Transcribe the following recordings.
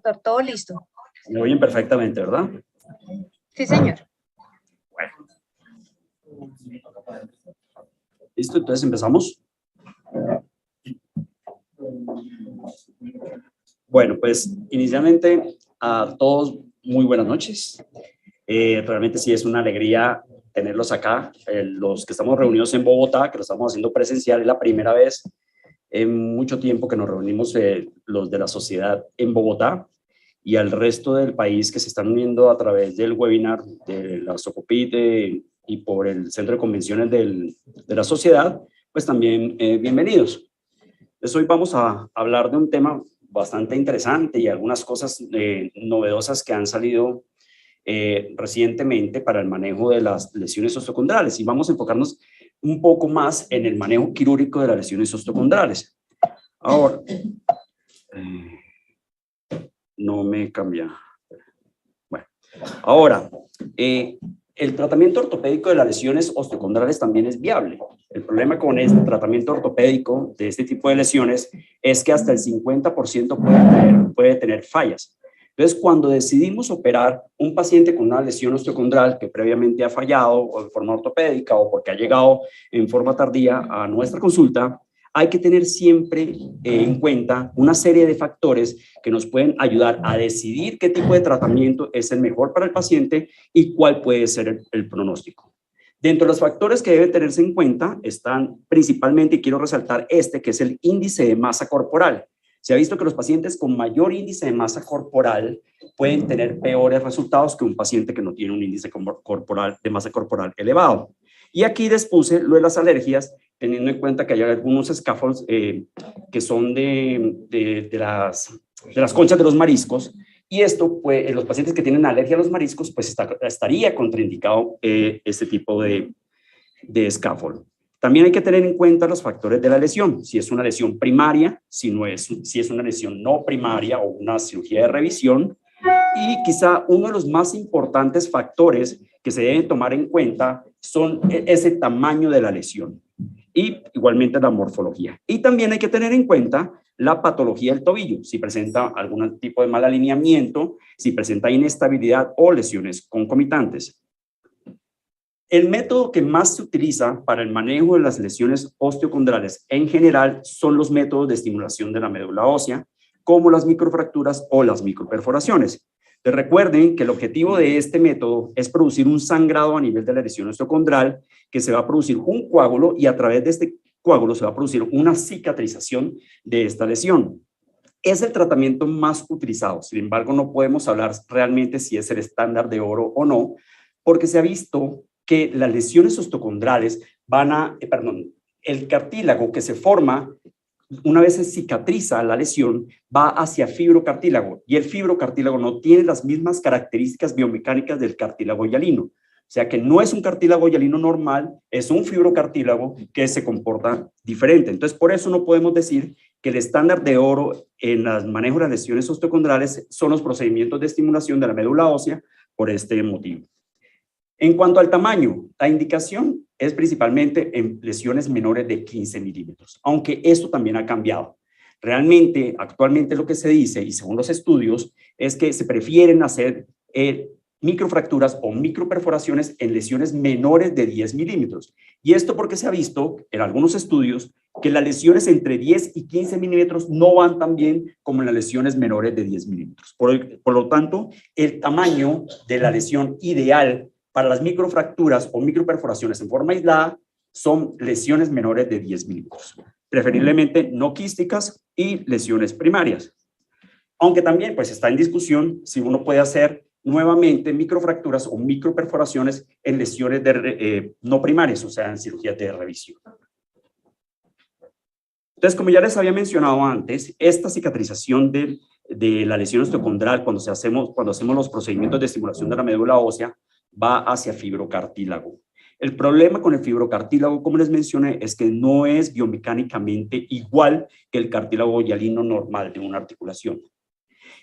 Doctor, todo listo. Me oyen perfectamente, ¿verdad? Sí, señor. Bueno. Listo, entonces empezamos. Bueno, pues inicialmente a todos muy buenas noches. Realmente sí es una alegría tenerlos acá, los que estamos reunidos en Bogotá, que lo estamos haciendo presencial, es la primera vez en mucho tiempo que nos reunimos los de la sociedad en Bogotá y al resto del país que se están uniendo a través del webinar de la Socopit y por el Centro de Convenciones de la sociedad, pues también bienvenidos. Entonces hoy vamos a hablar de un tema bastante interesante y algunas cosas novedosas que han salido recientemente para el manejo de las lesiones osteocondrales y vamos a enfocarnos un poco más en el manejo quirúrgico de las lesiones osteocondrales. Ahora, no me cambia. Bueno, ahora, el tratamiento ortopédico de las lesiones osteocondrales también es viable. El problema con este tratamiento ortopédico de este tipo de lesiones es que hasta el 50% puede tener fallas. Entonces, cuando decidimos operar un paciente con una lesión osteocondral que previamente ha fallado o de forma ortopédica o porque ha llegado en forma tardía a nuestra consulta, hay que tener siempre en cuenta una serie de factores que nos pueden ayudar a decidir qué tipo de tratamiento es el mejor para el paciente y cuál puede ser el pronóstico. Dentro de los factores que deben tenerse en cuenta están principalmente, y quiero resaltar este, que es el índice de masa corporal. Se ha visto que los pacientes con mayor índice de masa corporal pueden tener peores resultados que un paciente que no tiene un índice de masa corporal elevado. Y aquí les puse lo de las alergias, teniendo en cuenta que hay algunos scaffolds que son de las conchas de los mariscos, y esto, pues, en los pacientes que tienen alergia a los mariscos, pues estaría contraindicado este tipo de scaffold. También hay que tener en cuenta los factores de la lesión, si es una lesión primaria, si es una lesión no primaria o una cirugía de revisión, y quizá uno de los más importantes factores que se deben tomar en cuenta son ese tamaño de la lesión y igualmente la morfología. Y también hay que tener en cuenta la patología del tobillo, si presenta algún tipo de mal alineamiento, si presenta inestabilidad o lesiones concomitantes. El método que más se utiliza para el manejo de las lesiones osteocondrales en general son los métodos de estimulación de la médula ósea, como las microfracturas o las microperforaciones. Entonces, recuerden que el objetivo de este método es producir un sangrado a nivel de la lesión osteocondral, que se va a producir un coágulo y a través de este coágulo se va a producir una cicatrización de esta lesión. Es el tratamiento más utilizado, sin embargo no podemos hablar realmente si es el estándar de oro o no, porque se ha visto que las lesiones osteocondrales el cartílago que se forma una vez se cicatriza la lesión, va hacia fibrocartílago y el fibrocartílago no tiene las mismas características biomecánicas del cartílago hialino. O sea que no es un cartílago hialino normal, es un fibrocartílago que se comporta diferente. Entonces, por eso no podemos decir que el estándar de oro en el manejo de las lesiones osteocondrales son los procedimientos de estimulación de la médula ósea por este motivo. En cuanto al tamaño, la indicación es principalmente en lesiones menores de 15 milímetros, aunque esto también ha cambiado. Realmente, actualmente lo que se dice, y según los estudios, es que se prefieren hacer microfracturas o microperforaciones en lesiones menores de 10 milímetros. Y esto porque se ha visto en algunos estudios que las lesiones entre 10 y 15 milímetros no van tan bien como en las lesiones menores de 10 milímetros. Por lo tanto, el tamaño de la lesión ideal para las microfracturas o microperforaciones en forma aislada son lesiones menores de 10 milímetros, preferiblemente no quísticas y lesiones primarias. Aunque también pues está en discusión si uno puede hacer nuevamente microfracturas o microperforaciones en lesiones no primarias, o sea, en cirugías de revisión. Entonces, como ya les había mencionado antes, esta cicatrización de la lesión osteocondral cuando hacemos los procedimientos de estimulación de la médula ósea va hacia fibrocartílago. El problema con el fibrocartílago, como les mencioné, es que no es biomecánicamente igual que el cartílago hialino normal de una articulación.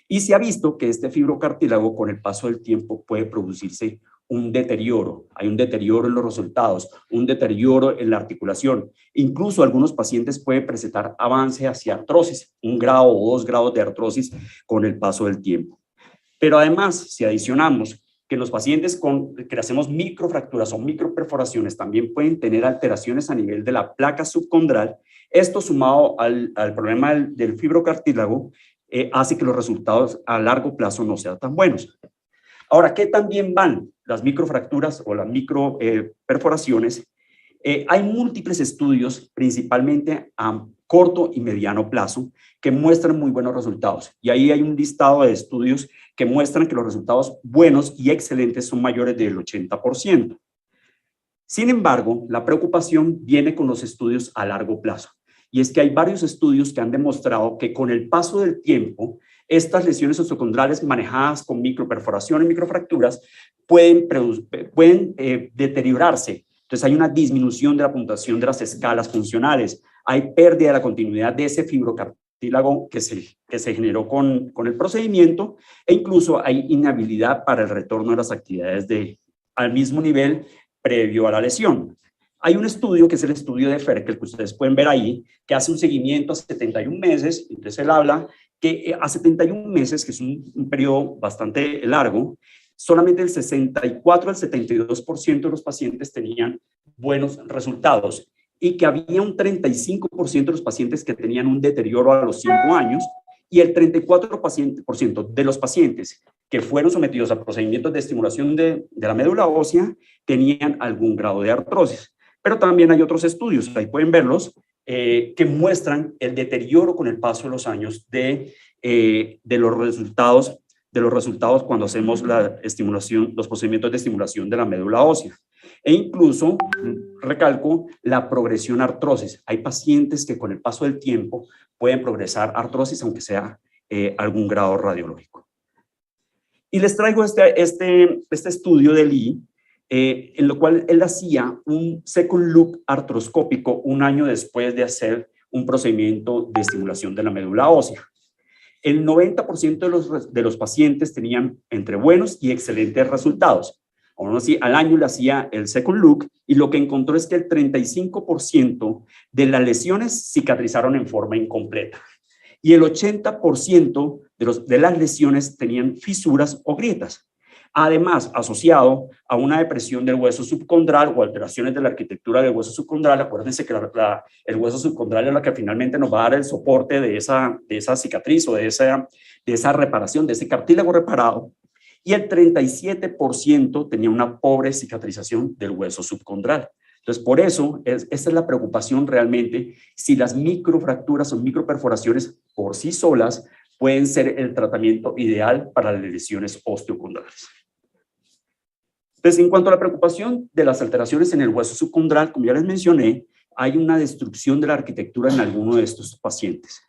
Y se ha visto que este fibrocartílago con el paso del tiempo puede producirse un deterioro, hay un deterioro en los resultados, un deterioro en la articulación. Incluso algunos pacientes pueden presentar avance hacia artrosis, 1 grado o 2 grados de artrosis con el paso del tiempo. Pero además, si adicionamos que los pacientes que hacemos microfracturas o microperforaciones también pueden tener alteraciones a nivel de la placa subcondral, esto sumado al problema del fibrocartílago hace que los resultados a largo plazo no sean tan buenos. Ahora, ¿qué también van las microfracturas o las microperforaciones? Hay múltiples estudios, principalmente a corto y mediano plazo, que muestran muy buenos resultados. Y ahí hay un listado de estudios que muestran que los resultados buenos y excelentes son mayores del 80%. Sin embargo, la preocupación viene con los estudios a largo plazo. Y es que hay varios estudios que han demostrado que con el paso del tiempo, estas lesiones osteocondrales manejadas con microperforaciones y microfracturas pueden deteriorarse. Entonces hay una disminución de la puntuación de las escalas funcionales, hay pérdida de la continuidad de ese fibrocartílago que se generó con el procedimiento e incluso hay inhabilidad para el retorno de las actividades al mismo nivel previo a la lesión. Hay un estudio que es el estudio de Ferkel, que ustedes pueden ver ahí, que hace un seguimiento a 71 meses, entonces él habla que a 71 meses, que es un periodo bastante largo, solamente el 64 al 72% de los pacientes tenían buenos resultados y que había un 35% de los pacientes que tenían un deterioro a los 5 años y el 34% de los pacientes que fueron sometidos a procedimientos de estimulación de la médula ósea tenían algún grado de artrosis. Pero también hay otros estudios, ahí pueden verlos, que muestran el deterioro con el paso de los años de los resultados cuando hacemos los procedimientos de estimulación de la médula ósea. E incluso, recalco, la progresión a artrosis. Hay pacientes que con el paso del tiempo pueden progresar a artrosis, aunque sea algún grado radiológico. Y les traigo este estudio de Lee, en lo cual él hacía un second look artroscópico 1 año después de hacer un procedimiento de estimulación de la médula ósea. El 90% de los pacientes tenían entre buenos y excelentes resultados. Aún así, al año le hacía el second look y lo que encontró es que el 35% de las lesiones cicatrizaron en forma incompleta y el 80% de las lesiones tenían fisuras o grietas. Además, asociado a una depresión del hueso subcondral o alteraciones de la arquitectura del hueso subcondral. Acuérdense que el hueso subcondral es la que finalmente nos va a dar el soporte de esa cicatriz o de esa reparación, de ese cartílago reparado. Y el 37% tenía una pobre cicatrización del hueso subcondral. Entonces, por eso, esa es la preocupación realmente, si las microfracturas o microperforaciones por sí solas pueden ser el tratamiento ideal para las lesiones osteocondrales. Entonces, en cuanto a la preocupación de las alteraciones en el hueso subcondral, como ya les mencioné, hay una destrucción de la arquitectura en alguno de estos pacientes.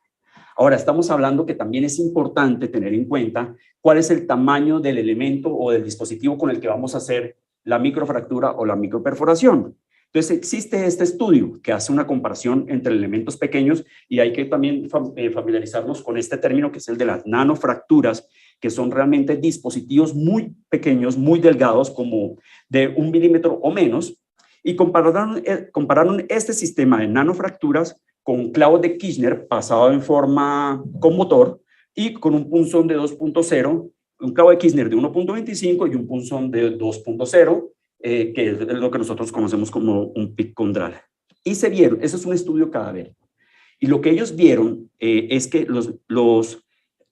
Ahora, estamos hablando que también es importante tener en cuenta cuál es el tamaño del elemento o del dispositivo con el que vamos a hacer la microfractura o la microperforación. Entonces, existe este estudio que hace una comparación entre elementos pequeños y hay que también familiarizarnos con este término que es el de las nanofracturas, que son realmente dispositivos muy pequeños, muy delgados, como de 1 milímetro o menos, y compararon este sistema de nanofracturas con clavos de Kirchner pasado en forma con motor y con un punzón de 2.0, un clavo de Kirchner de 1.25 y un punzón de 2.0, que es lo que nosotros conocemos como un pic condral. Y se vieron, eso es un estudio cadavérico, y lo que ellos vieron es que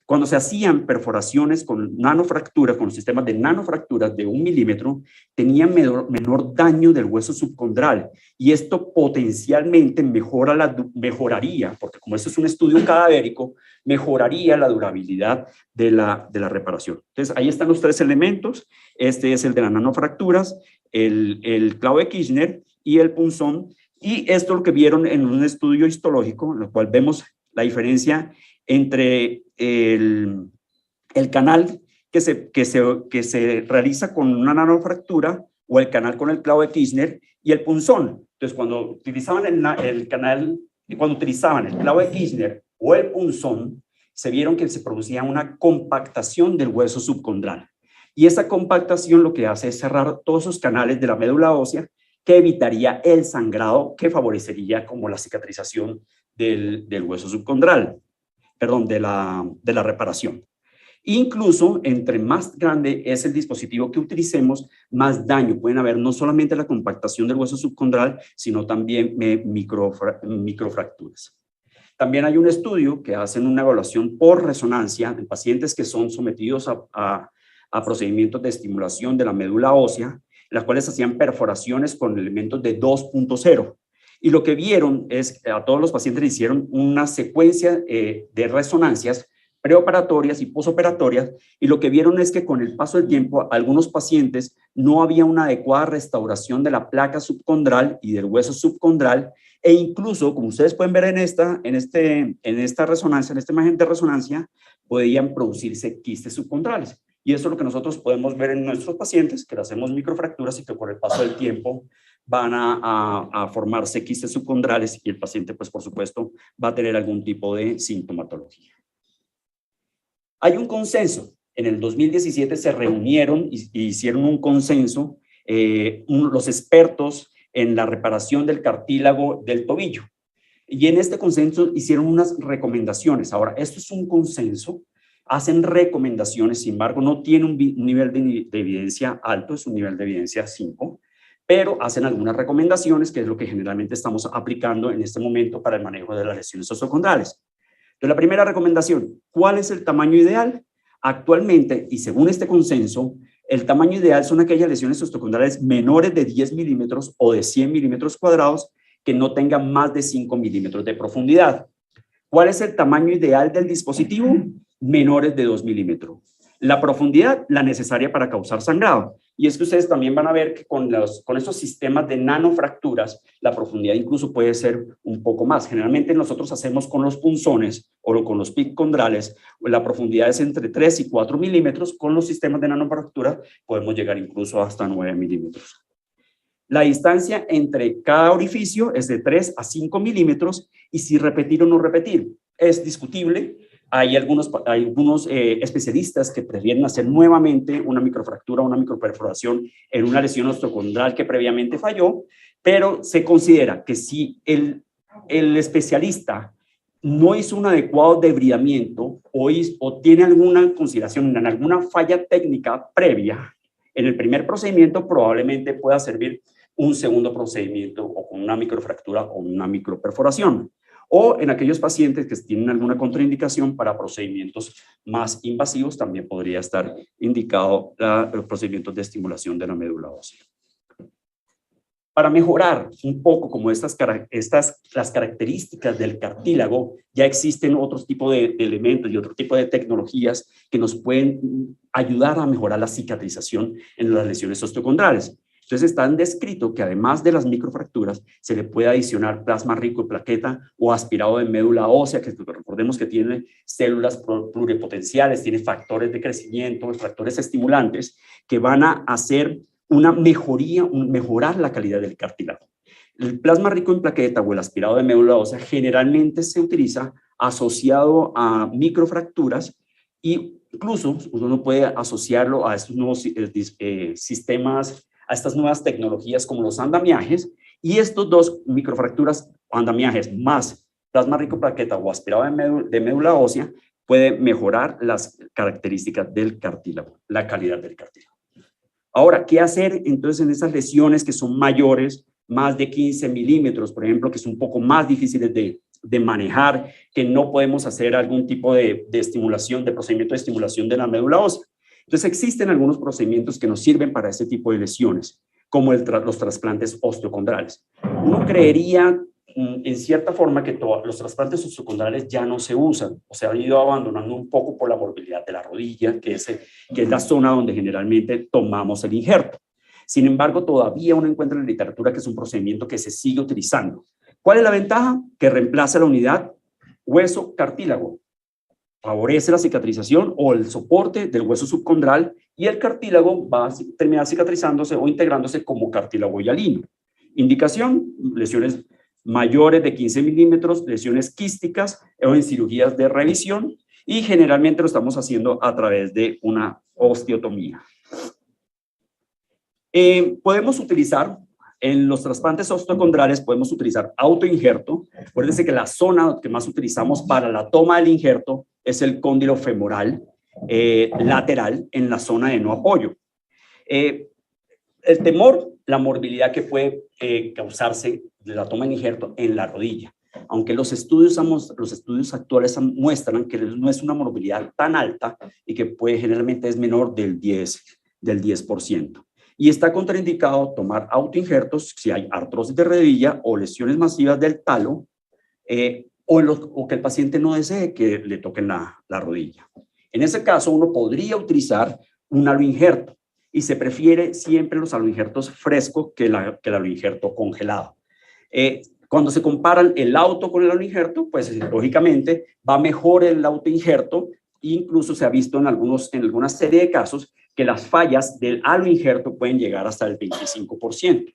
cuando se hacían perforaciones con nanofracturas, con los sistemas de nanofracturas de 1 milímetro, tenían menor daño del hueso subcondral, y esto potencialmente mejoraría, porque como esto es un estudio cadavérico, mejoraría la durabilidad de la reparación. Entonces, ahí están los 3 elementos. Este es el de las nanofracturas, el clavo de Kirchner y el punzón, y esto es lo que vieron en un estudio histológico, en el cual vemos la diferencia entre el canal que se realiza con una nanofractura o el canal con el clavo de Kirchner y el punzón. Entonces, cuando utilizaban el clavo de Kirchner o el punzón, se vieron que se producía una compactación del hueso subcondral. Y esa compactación lo que hace es cerrar todos esos canales de la médula ósea, que evitaría el sangrado, que favorecería como la cicatrización del hueso subcondral, perdón, de la reparación. Incluso, entre más grande es el dispositivo que utilicemos, más daño pueden haber, no solamente la compactación del hueso subcondral, sino también microfracturas. También hay un estudio que hacen una evaluación por resonancia en pacientes que son sometidos a procedimientos de estimulación de la médula ósea, las cuales hacían perforaciones con elementos de 2.0. Y lo que vieron es, a todos los pacientes le hicieron una secuencia de resonancias preoperatorias y posoperatorias, y lo que vieron es que con el paso del tiempo, algunos pacientes no había una adecuada restauración de la placa subcondral y del hueso subcondral, e incluso, como ustedes pueden ver en esta resonancia, en esta imagen de resonancia, podían producirse quistes subcondrales. Y eso es lo que nosotros podemos ver en nuestros pacientes, que le hacemos microfracturas y que con el paso del tiempo van a formarse quistes subcondrales, y el paciente, pues por supuesto, va a tener algún tipo de sintomatología. Hay un consenso. En el 2017 se reunieron y hicieron un consenso los expertos en la reparación del cartílago del tobillo. Y en este consenso hicieron unas recomendaciones. Ahora, esto es un consenso, hacen recomendaciones, sin embargo, no tiene un nivel de evidencia alto, es un nivel de evidencia 5, pero hacen algunas recomendaciones, que es lo que generalmente estamos aplicando en este momento para el manejo de las lesiones osteocondrales. Entonces, la primera recomendación, ¿cuál es el tamaño ideal? Actualmente, y según este consenso, el tamaño ideal son aquellas lesiones osteocondrales menores de 10 milímetros o de 100 milímetros cuadrados que no tengan más de 5 milímetros de profundidad. ¿Cuál es el tamaño ideal del dispositivo? Menores de 2 milímetros. La profundidad, la necesaria para causar sangrado. Y es que ustedes también van a ver que con estos sistemas de nanofracturas, la profundidad incluso puede ser un poco más. Generalmente nosotros hacemos con los punzones o con los PIC condrales, la profundidad es entre 3 y 4 milímetros. Con los sistemas de nanofractura podemos llegar incluso hasta 9 milímetros. La distancia entre cada orificio es de 3 a 5 milímetros, y si repetir o no repetir es discutible. Hay algunos especialistas que prefieren hacer nuevamente una microfractura o una microperforación en una lesión osteocondral que previamente falló, pero se considera que si el especialista no hizo un adecuado debridamiento o tiene alguna consideración en alguna falla técnica previa en el primer procedimiento, probablemente pueda servir un segundo procedimiento o con una microfractura o una microperforación. O en aquellos pacientes que tienen alguna contraindicación para procedimientos más invasivos, también podría estar indicado los procedimientos de estimulación de la médula ósea. Para mejorar un poco como las características del cartílago, ya existen otros tipos de elementos y otro tipo de tecnologías que nos pueden ayudar a mejorar la cicatrización en las lesiones osteocondrales. Entonces están descrito que además de las microfracturas se le puede adicionar plasma rico en plaqueta o aspirado de médula ósea, que recordemos que tiene células pluripotenciales, tiene factores de crecimiento, factores estimulantes que van a hacer una mejorar la calidad del cartílago. El plasma rico en plaqueta o el aspirado de médula ósea generalmente se utiliza asociado a microfracturas, y incluso uno puede asociarlo a estos nuevos sistemas, a estas nuevas tecnologías como los andamiajes, y estos dos microfracturas, andamiajes más plasma rico plaqueta o aspirado de médula ósea, puede mejorar las características del cartílago, la calidad del cartílago. Ahora, ¿qué hacer entonces en esas lesiones que son mayores, más de 15 milímetros, por ejemplo, que son un poco más difíciles de manejar, que no podemos hacer algún tipo de estimulación, de procedimiento de estimulación de la médula ósea? Entonces existen algunos procedimientos que nos sirven para este tipo de lesiones, como los trasplantes osteocondrales. Uno creería en cierta forma que los trasplantes osteocondrales ya no se usan o se han ido abandonando un poco por la morbilidad de la rodilla, que es la zona donde generalmente tomamos el injerto. Sin embargo, todavía uno encuentra en la literatura que es un procedimiento que se sigue utilizando. ¿Cuál es la ventaja? Que reemplaza la unidad hueso-cartílago. Favorece la cicatrización o el soporte del hueso subcondral, y el cartílago va a terminar cicatrizándose o integrándose como cartílago hialino. Indicación: lesiones mayores de 15 milímetros, lesiones quísticas o en cirugías de revisión, y generalmente lo estamos haciendo a través de una osteotomía. Podemos utilizar, en los trasplantes osteocondrales, podemos utilizar autoinjerto. Acuérdense que la zona que más utilizamos para la toma del injerto es el cóndilo femoral lateral en la zona de no apoyo. El temor, la morbilidad que puede causarse de la toma de injerto en la rodilla. Aunque los estudios actuales muestran que no es una morbilidad tan alta y que generalmente es menor del 10%. Y está contraindicado tomar autoinjertos si hay artrosis de rodilla o lesiones masivas del talo o que el paciente no desee que le toquen la rodilla. En ese caso, uno podría utilizar un aloinjerto y se prefiere siempre los aloinjertos frescos que el aloinjerto congelado. Cuando se comparan el auto con el aloinjerto, pues lógicamente va mejor el autoinjerto. Incluso se ha visto en alguna serie de casos que las fallas del aloinjerto pueden llegar hasta el 25%.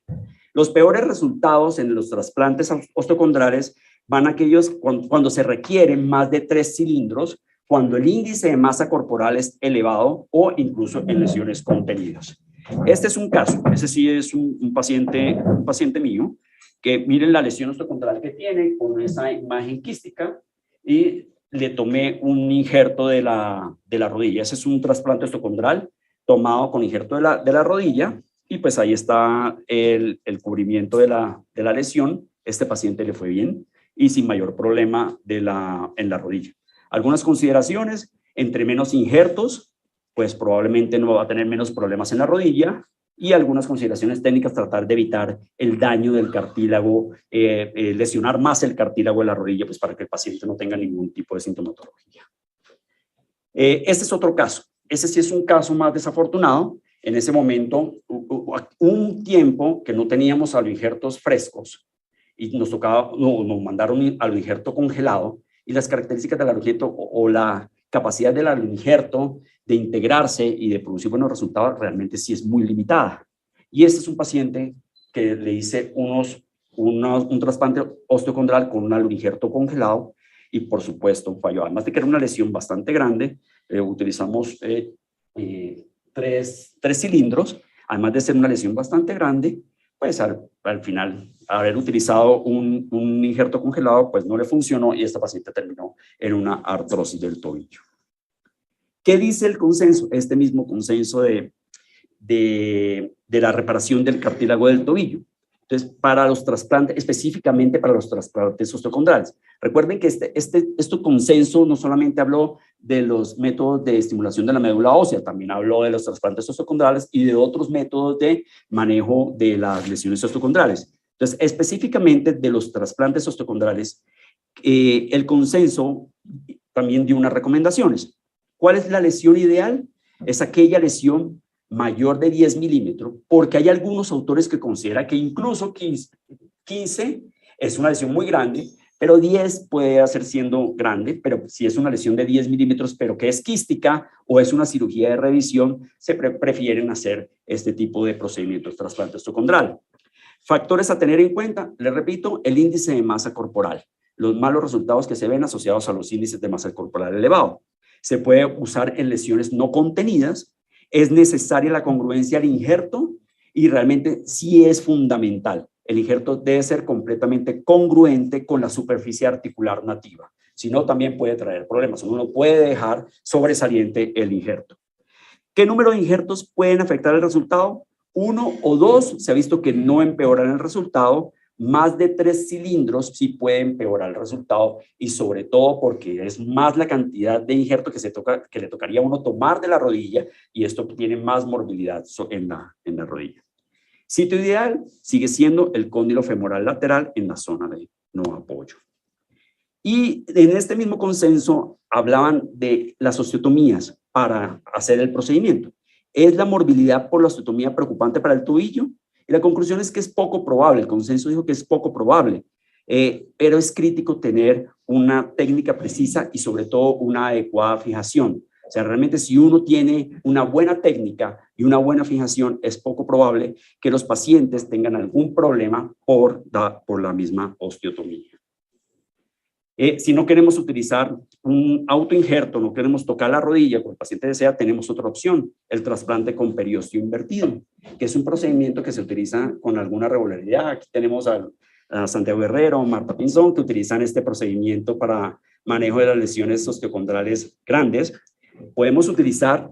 Los peores resultados en los trasplantes osteocondrales van aquellos cuando se requieren más de 3 cilindros, cuando el índice de masa corporal es elevado o incluso en lesiones contenidas. Este es un caso, ese sí es un paciente mío, que miren la lesión osteocondral que tiene con esa imagen quística y le tomé un injerto de la rodilla. Ese es un trasplante osteocondral tomado con injerto de la rodilla y pues ahí está el cubrimiento de la lesión. Este paciente le fue bien y sin mayor problema en la rodilla. Algunas consideraciones: entre menos injertos, pues probablemente no va a tener menos problemas en la rodilla, y algunas consideraciones técnicas: tratar de evitar el daño del cartílago, lesionar más el cartílago de la rodilla, pues para que el paciente no tenga ningún tipo de sintomatología. Este es otro caso. Ese sí es un caso más desafortunado. En ese momento, un tiempo que no teníamos aloinjertos frescos y nos mandaron aloinjerto congelado, y las características del aloinjerto o la capacidad del aloinjerto de integrarse y de producir buenos resultados realmente sí es muy limitada. Y este es un paciente que le hice un trasplante osteocondral con un aloinjerto congelado y por supuesto falló. Además de que era una lesión bastante grande, utilizamos 3 cilindros, además de ser una lesión bastante grande, pues al final haber utilizado un injerto congelado pues no le funcionó y esta paciente terminó en una artrosis del tobillo. ¿Qué dice el consenso? Este mismo consenso de la reparación del cartílago del tobillo. Entonces, para los trasplantes, específicamente para los trasplantes osteocondrales. Recuerden que este consenso no solamente habló de los métodos de estimulación de la médula ósea, también habló de los trasplantes osteocondrales y de otros métodos de manejo de las lesiones osteocondrales. Entonces, específicamente de los trasplantes osteocondrales, el consenso también dio unas recomendaciones. ¿Cuál es la lesión ideal? Es aquella lesión mayor de 10 milímetros, porque hay algunos autores que consideran que incluso 15 es una lesión muy grande, pero 10 puede hacer siendo grande, pero si es una lesión de 10 milímetros, pero que es quística o es una cirugía de revisión, se prefieren hacer este tipo de procedimientos, trasplante osteocondral. Factores a tener en cuenta, les repito, el índice de masa corporal, los malos resultados que se ven asociados a los índices de masa corporal elevado. Se puede usar en lesiones no contenidas. Es necesaria la congruencia al injerto y realmente sí es fundamental. El injerto debe ser completamente congruente con la superficie articular nativa. Si no, también puede traer problemas. Uno no puede dejar sobresaliente el injerto. ¿Qué número de injertos pueden afectar el resultado? 1 o 2 se ha visto que no empeoran el resultado. Más de 3 cilindros sí pueden empeorar el resultado, y sobre todo porque es más la cantidad de injerto que le tocaría a uno tomar de la rodilla, y esto tiene más morbilidad en la rodilla. Sitio ideal sigue siendo el cóndilo femoral lateral en la zona de no apoyo. Y en este mismo consenso hablaban de las osteotomías para hacer el procedimiento. ¿Es la morbilidad por la osteotomía preocupante para el tobillo? Y la conclusión es que es poco probable. El consenso dijo que es poco probable, pero es crítico tener una técnica precisa y sobre todo una adecuada fijación. O sea, realmente si uno tiene una buena técnica y una buena fijación, es poco probable que los pacientes tengan algún problema por la misma osteotomía. Si no queremos utilizar un autoinjerto, no queremos tocar la rodilla, como el paciente desea, tenemos otra opción, el trasplante con periósteo invertido, que es un procedimiento que se utiliza con alguna regularidad. Aquí tenemos a Santiago Guerrero, Marta Pinzón, que utilizan este procedimiento para manejo de las lesiones osteocondrales grandes. Podemos utilizar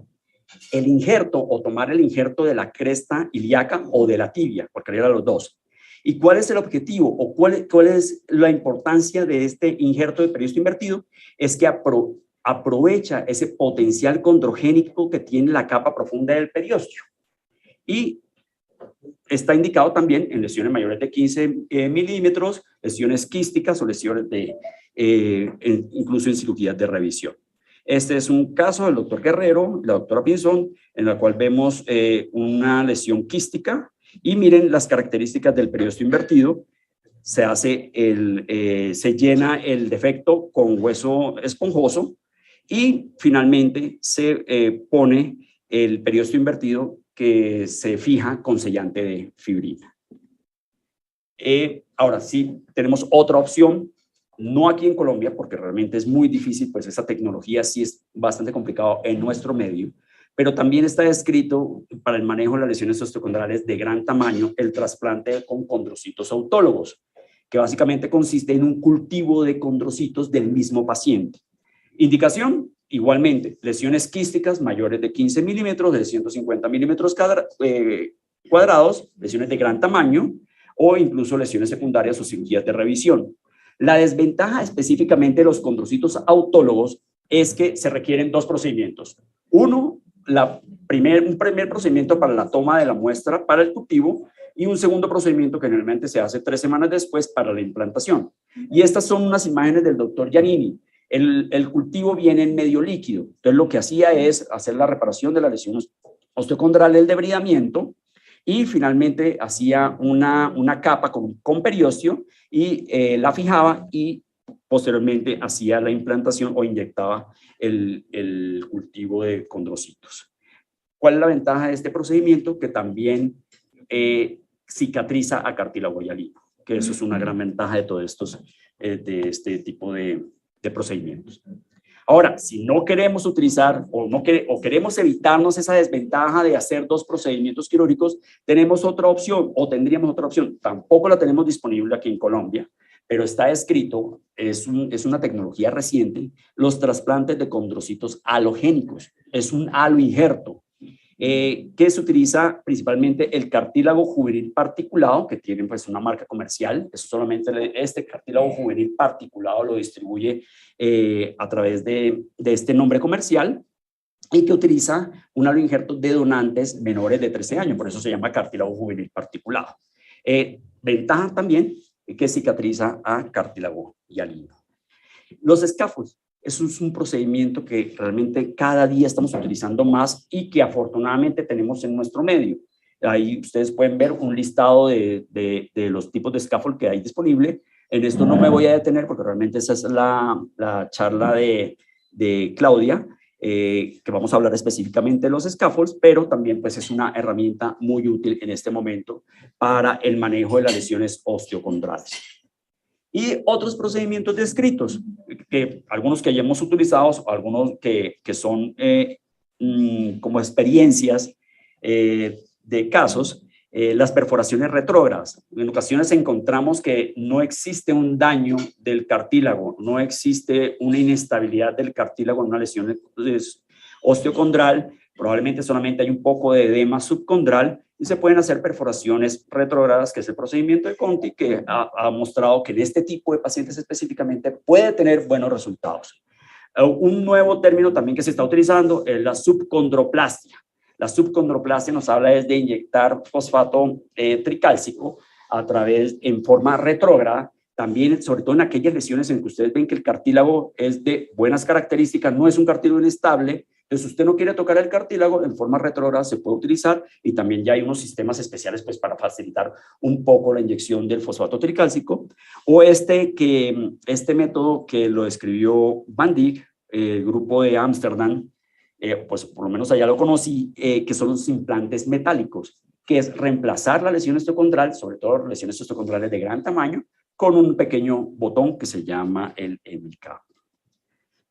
el injerto o tomar el injerto de la cresta ilíaca o de la tibia, porque eran los dos. ¿Y cuál es el objetivo o cuál es la importancia de este injerto de periósteo invertido? Es que aprovecha ese potencial condrogénico que tiene la capa profunda del periósteo. Y está indicado también en lesiones mayores de 15 milímetros, lesiones quísticas o lesiones incluso en cirugías de revisión. Este es un caso del doctor Guerrero y la doctora Pinzón, en la cual vemos una lesión quística. Y miren las características del periósteo invertido. Se llena el defecto con hueso esponjoso y finalmente se pone el periósteo invertido que se fija con sellante de fibrina. Ahora sí, tenemos otra opción, no aquí en Colombia, porque realmente es muy difícil, pues esa tecnología sí es bastante complicado en nuestro medio, pero también está descrito para el manejo de las lesiones osteocondrales de gran tamaño el trasplante con condrocitos autólogos, que básicamente consiste en un cultivo de condrocitos del mismo paciente. Indicación, igualmente, lesiones quísticas mayores de 15 milímetros, de 150 milímetros cuadrados, lesiones de gran tamaño o incluso lesiones secundarias o cirugías de revisión. La desventaja específicamente de los condrocitos autólogos es que se requieren dos procedimientos. Uno, un primer procedimiento para la toma de la muestra para el cultivo y un segundo procedimiento que generalmente se hace 3 semanas después para la implantación. Y estas son unas imágenes del doctor Giannini. El cultivo viene en medio líquido. Entonces lo que hacía es hacer la reparación de la lesión osteocondral, el debridamiento, y finalmente hacía una capa con periósteo y la fijaba y posteriormente hacía la implantación o inyectaba el cultivo de condrocitos. ¿Cuál es la ventaja de este procedimiento? Que también cicatriza a cartílago hialino, que eso es una gran ventaja de todos estos, de este tipo de procedimientos. Ahora, si no queremos utilizar o queremos evitarnos esa desventaja de hacer dos procedimientos quirúrgicos, tenemos otra opción o tendríamos otra opción. Tampoco la tenemos disponible aquí en Colombia, pero está escrito, es una tecnología reciente, los trasplantes de condrocitos halogénicos. Es un haloinjerto que se utiliza principalmente el cartílago juvenil particulado, que tiene pues una marca comercial. Es solamente este cartílago juvenil particulado lo distribuye a través de este nombre comercial y que utiliza un haloinjerto de donantes menores de 13 años, por eso se llama cartílago juvenil particulado. Ventaja también que cicatriza a cartílago hialino. Los scaffolds. Eso es un procedimiento que realmente cada día estamos utilizando más y que afortunadamente tenemos en nuestro medio. Ahí ustedes pueden ver un listado de los tipos de scaffold que hay disponible. En esto no me voy a detener porque realmente esa es la charla de Claudia, que vamos a hablar específicamente de los scaffolds, pero también pues es una herramienta muy útil en este momento para el manejo de las lesiones osteocondrales. Y otros procedimientos descritos, que algunos que hayamos utilizado, algunos que son como experiencias de casos, las perforaciones retrógradas. En ocasiones encontramos que no existe un daño del cartílago, no existe una inestabilidad del cartílago en una lesión osteocondral, probablemente solamente hay un poco de edema subcondral y se pueden hacer perforaciones retrógradas, que es el procedimiento de Conti, que ha mostrado que en este tipo de pacientes específicamente puede tener buenos resultados. Un nuevo término también que se está utilizando es la subcondroplastia. La subcondroplastia nos habla de inyectar fosfato tricálcico a través, en forma retrógrada, también sobre todo en aquellas lesiones en que ustedes ven que el cartílago es de buenas características, no es un cartílago inestable. Entonces, usted no quiere tocar el cartílago, en forma retrógrada se puede utilizar y también ya hay unos sistemas especiales pues, para facilitar un poco la inyección del fosfato tricálcico. O este método que lo describió Van Dijk, el grupo de Ámsterdam, pues por lo menos allá lo conocí, que son los implantes metálicos, que es reemplazar la lesión osteocondral, sobre todo lesiones osteocondrales de gran tamaño, con un pequeño botón que se llama el MK.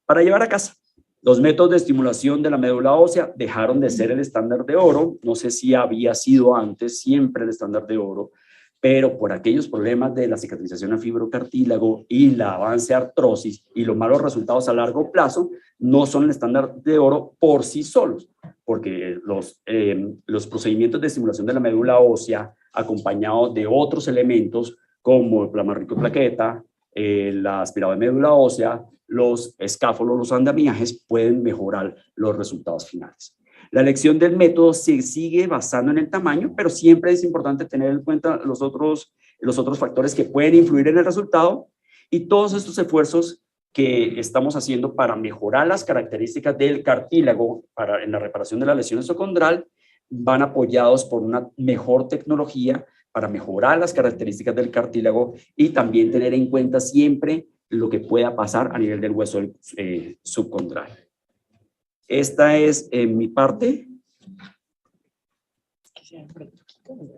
Para llevar a casa, los métodos de estimulación de la médula ósea dejaron de ser el estándar de oro. No sé si había sido antes siempre el estándar de oro, pero por aquellos problemas de la cicatrización a fibrocartílago y el avance de artrosis y los malos resultados a largo plazo, no son el estándar de oro por sí solos, porque los procedimientos de estimulación de la médula ósea, acompañados de otros elementos como el plasma rico en plaqueta, la aspirado de médula ósea, los escáfolos, los andamiajes, pueden mejorar los resultados finales. La elección del método se sigue basando en el tamaño, pero siempre es importante tener en cuenta los otros factores que pueden influir en el resultado, y todos estos esfuerzos que estamos haciendo para mejorar las características del cartílago en la reparación de la lesión esocondral van apoyados por una mejor tecnología para mejorar las características del cartílago y también tener en cuenta siempre lo que pueda pasar a nivel del hueso subcondral. Esta es mi parte.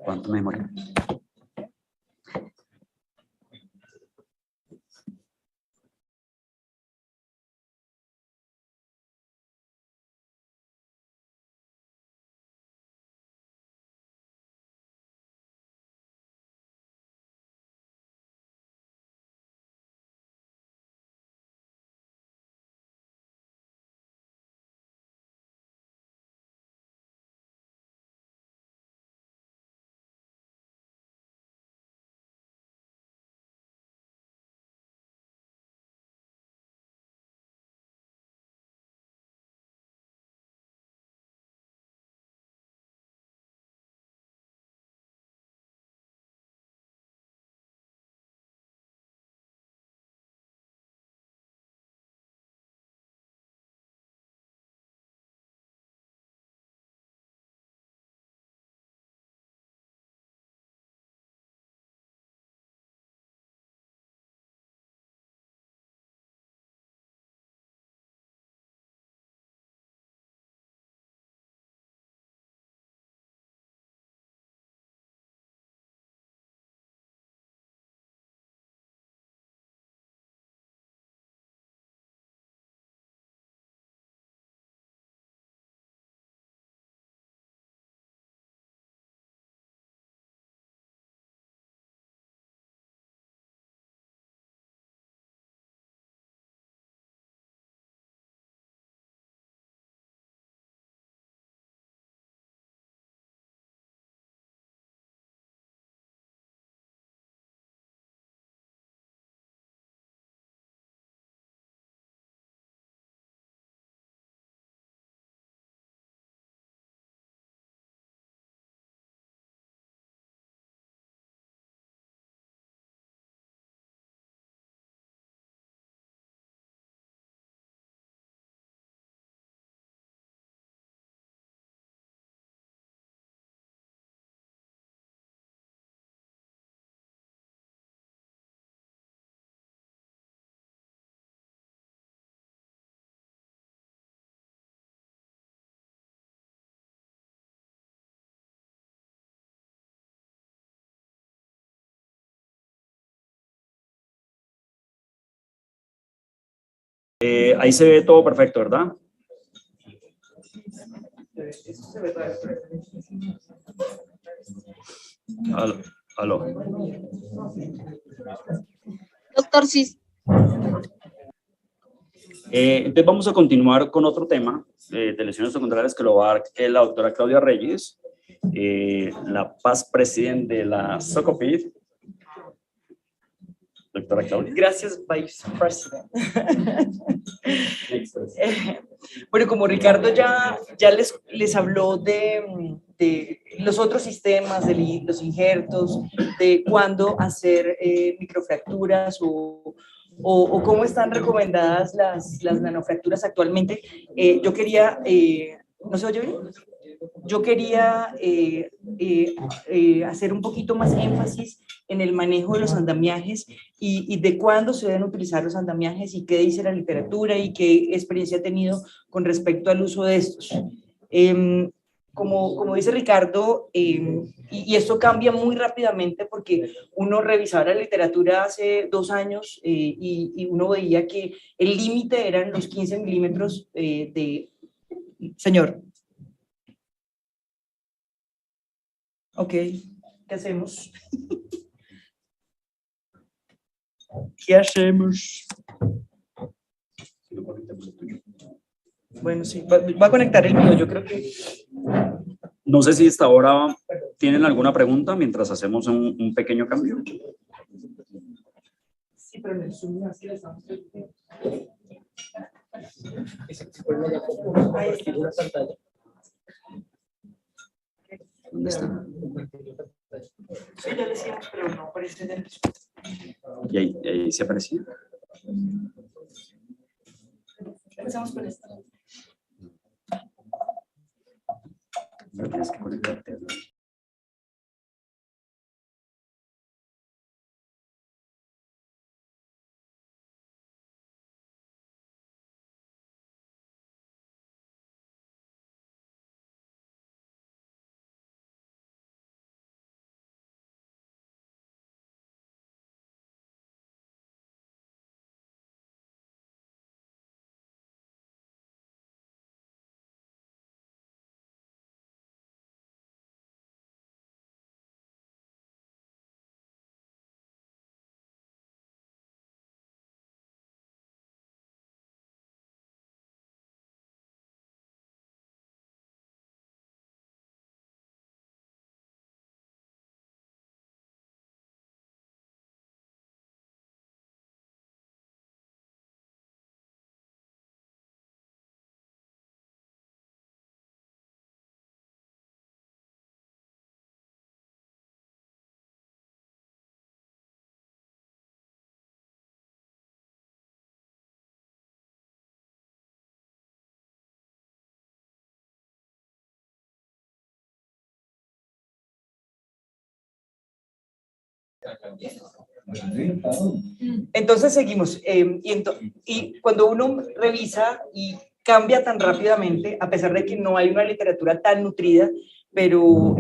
¿Cuánto me demora? Ahí se ve todo perfecto, ¿verdad? Aló. Doctor, sí. Entonces vamos a continuar con otro tema de lesiones secundarias que lo va a dar la doctora Claudia Reyes, la past president de la SOCOPID. Doctora Claudia. Gracias, Vice President. Bueno, como Ricardo ya les habló de los otros sistemas, de los injertos, de cuándo hacer microfracturas o cómo están recomendadas las nanofracturas actualmente, yo quería, ¿no se oye bien? Yo quería hacer un poquito más énfasis en el manejo de los andamiajes y de cuándo se deben utilizar los andamiajes y qué dice la literatura y qué experiencia ha tenido con respecto al uso de estos. como dice Ricardo, y esto cambia muy rápidamente porque uno revisaba la literatura hace 2 años y uno veía que el límite eran los 15 milímetros de... Señor. Ok, ¿qué hacemos? ¿Qué hacemos? Bueno, sí, va a conectar el mío, yo creo que... No sé si hasta ahora tienen alguna pregunta mientras hacemos un pequeño cambio. Sí, pero en el Zoom no, así lo estamos. ¿Dónde está? Sí, ya decíamos, pero no aparece en el Zoom. ¿Y ahí se aparecía? Empezamos con esto. No tienes que conectarte. Entonces seguimos. Y cuando uno revisa y cambia tan rápidamente, a pesar de que no hay una literatura tan nutrida, pero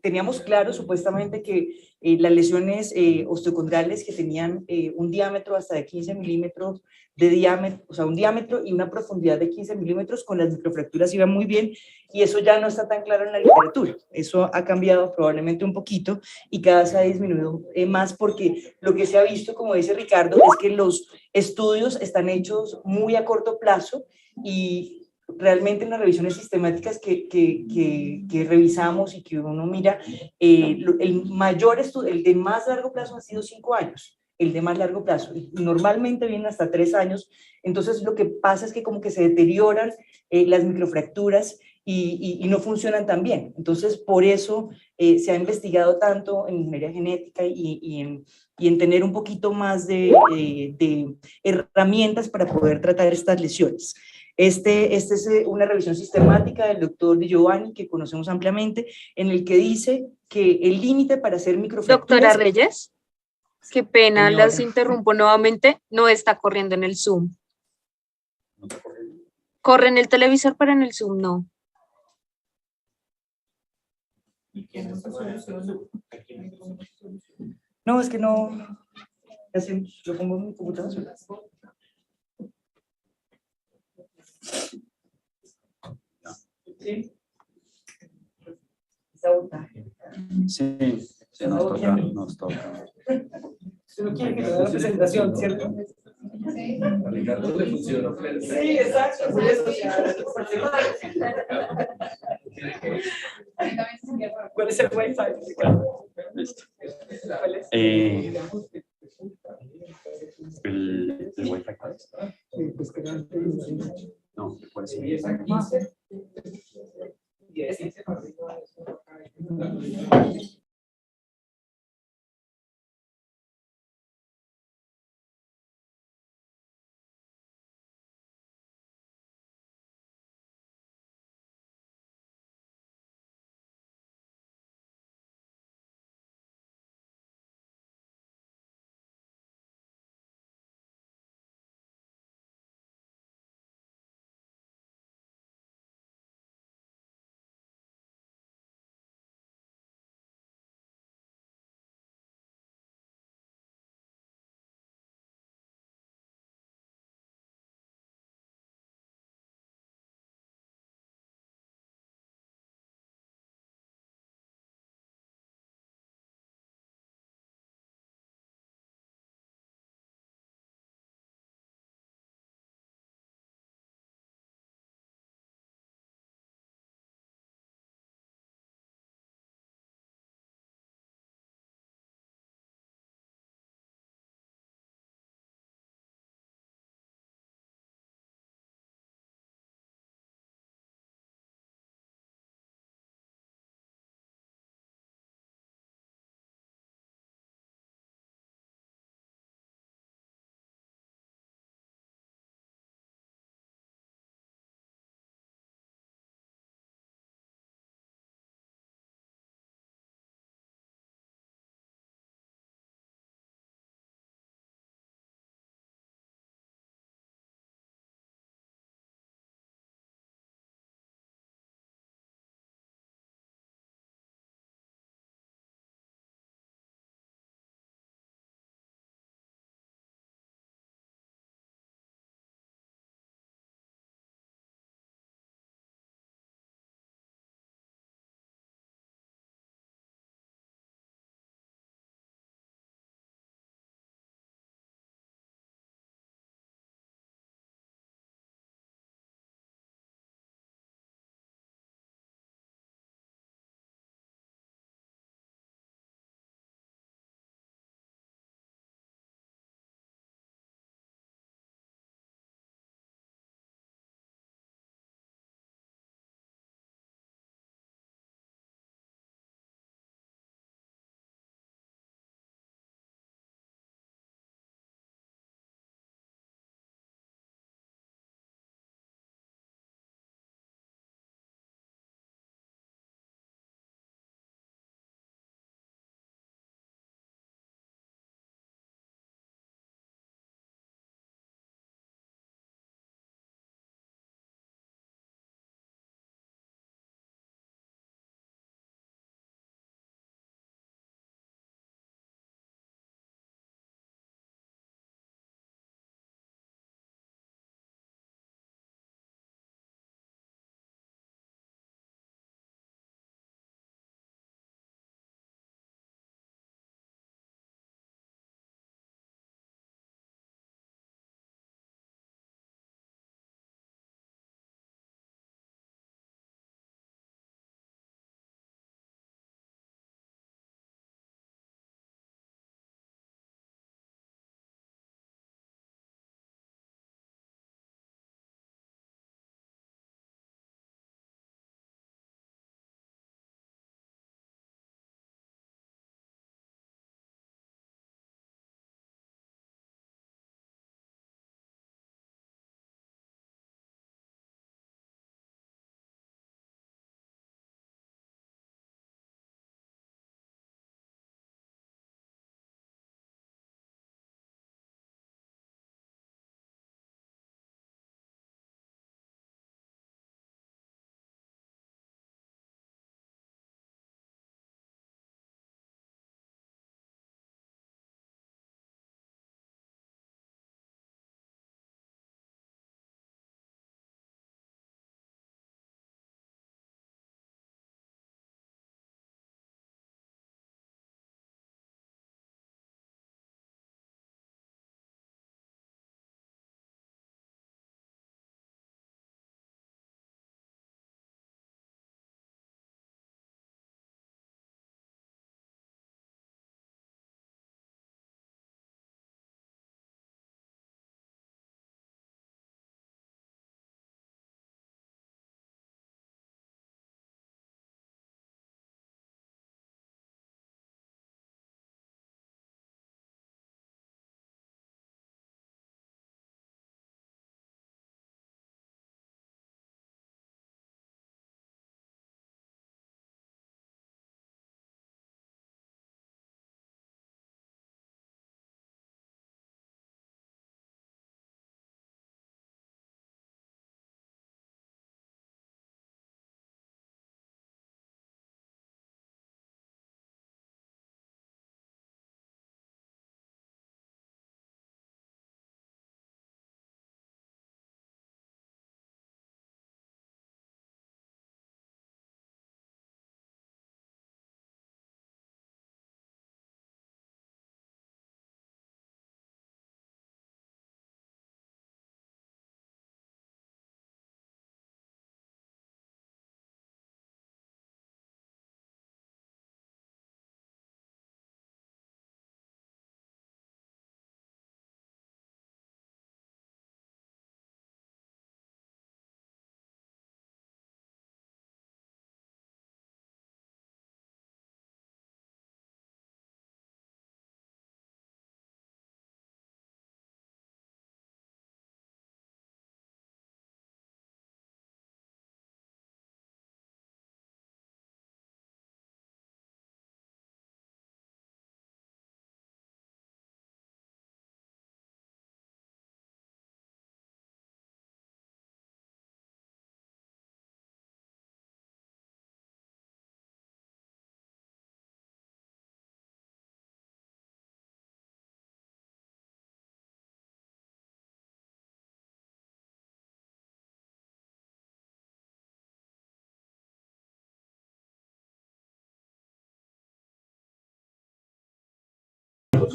teníamos claro supuestamente que las lesiones osteocondrales que tenían un diámetro hasta de 15 milímetros de diámetro, o sea, un diámetro y una profundidad de 15 milímetros con las microfracturas iba muy bien, y eso ya no está tan claro en la literatura. Eso ha cambiado probablemente un poquito y cada vez ha disminuido más porque lo que se ha visto, como dice Ricardo, es que los estudios están hechos muy a corto plazo y realmente en las revisiones sistemáticas que revisamos y que uno mira, el mayor estudio, el de más largo plazo han sido 5 años, el de más largo plazo, y normalmente vienen hasta 3 años, entonces lo que pasa es que como que se deterioran las microfracturas y no funcionan tan bien, entonces por eso se ha investigado tanto en ingeniería genética y en tener un poquito más de herramientas para poder tratar estas lesiones. Este es una revisión sistemática del doctor Di Giovanni, que conocemos ampliamente, en el que dice que el límite para hacer Doctora microfracturas... Reyes, qué pena, Señora. las interrumpo nuevamente. No está corriendo en el Zoom. Corre en el televisor, pero en el Zoom no. No, es que no... Lo pongo en mi computadora. Sí. Sí, sí, nos toca. Si uno quiere que le dé la presentación, ¿cierto? A Ricardo le funciona. Sí, exacto. Por eso. ¿Cuál es el Wi-Fi? Listo. ¿Cuál es? ¿El Wi-Fi cuál es? No, ¿cuál es?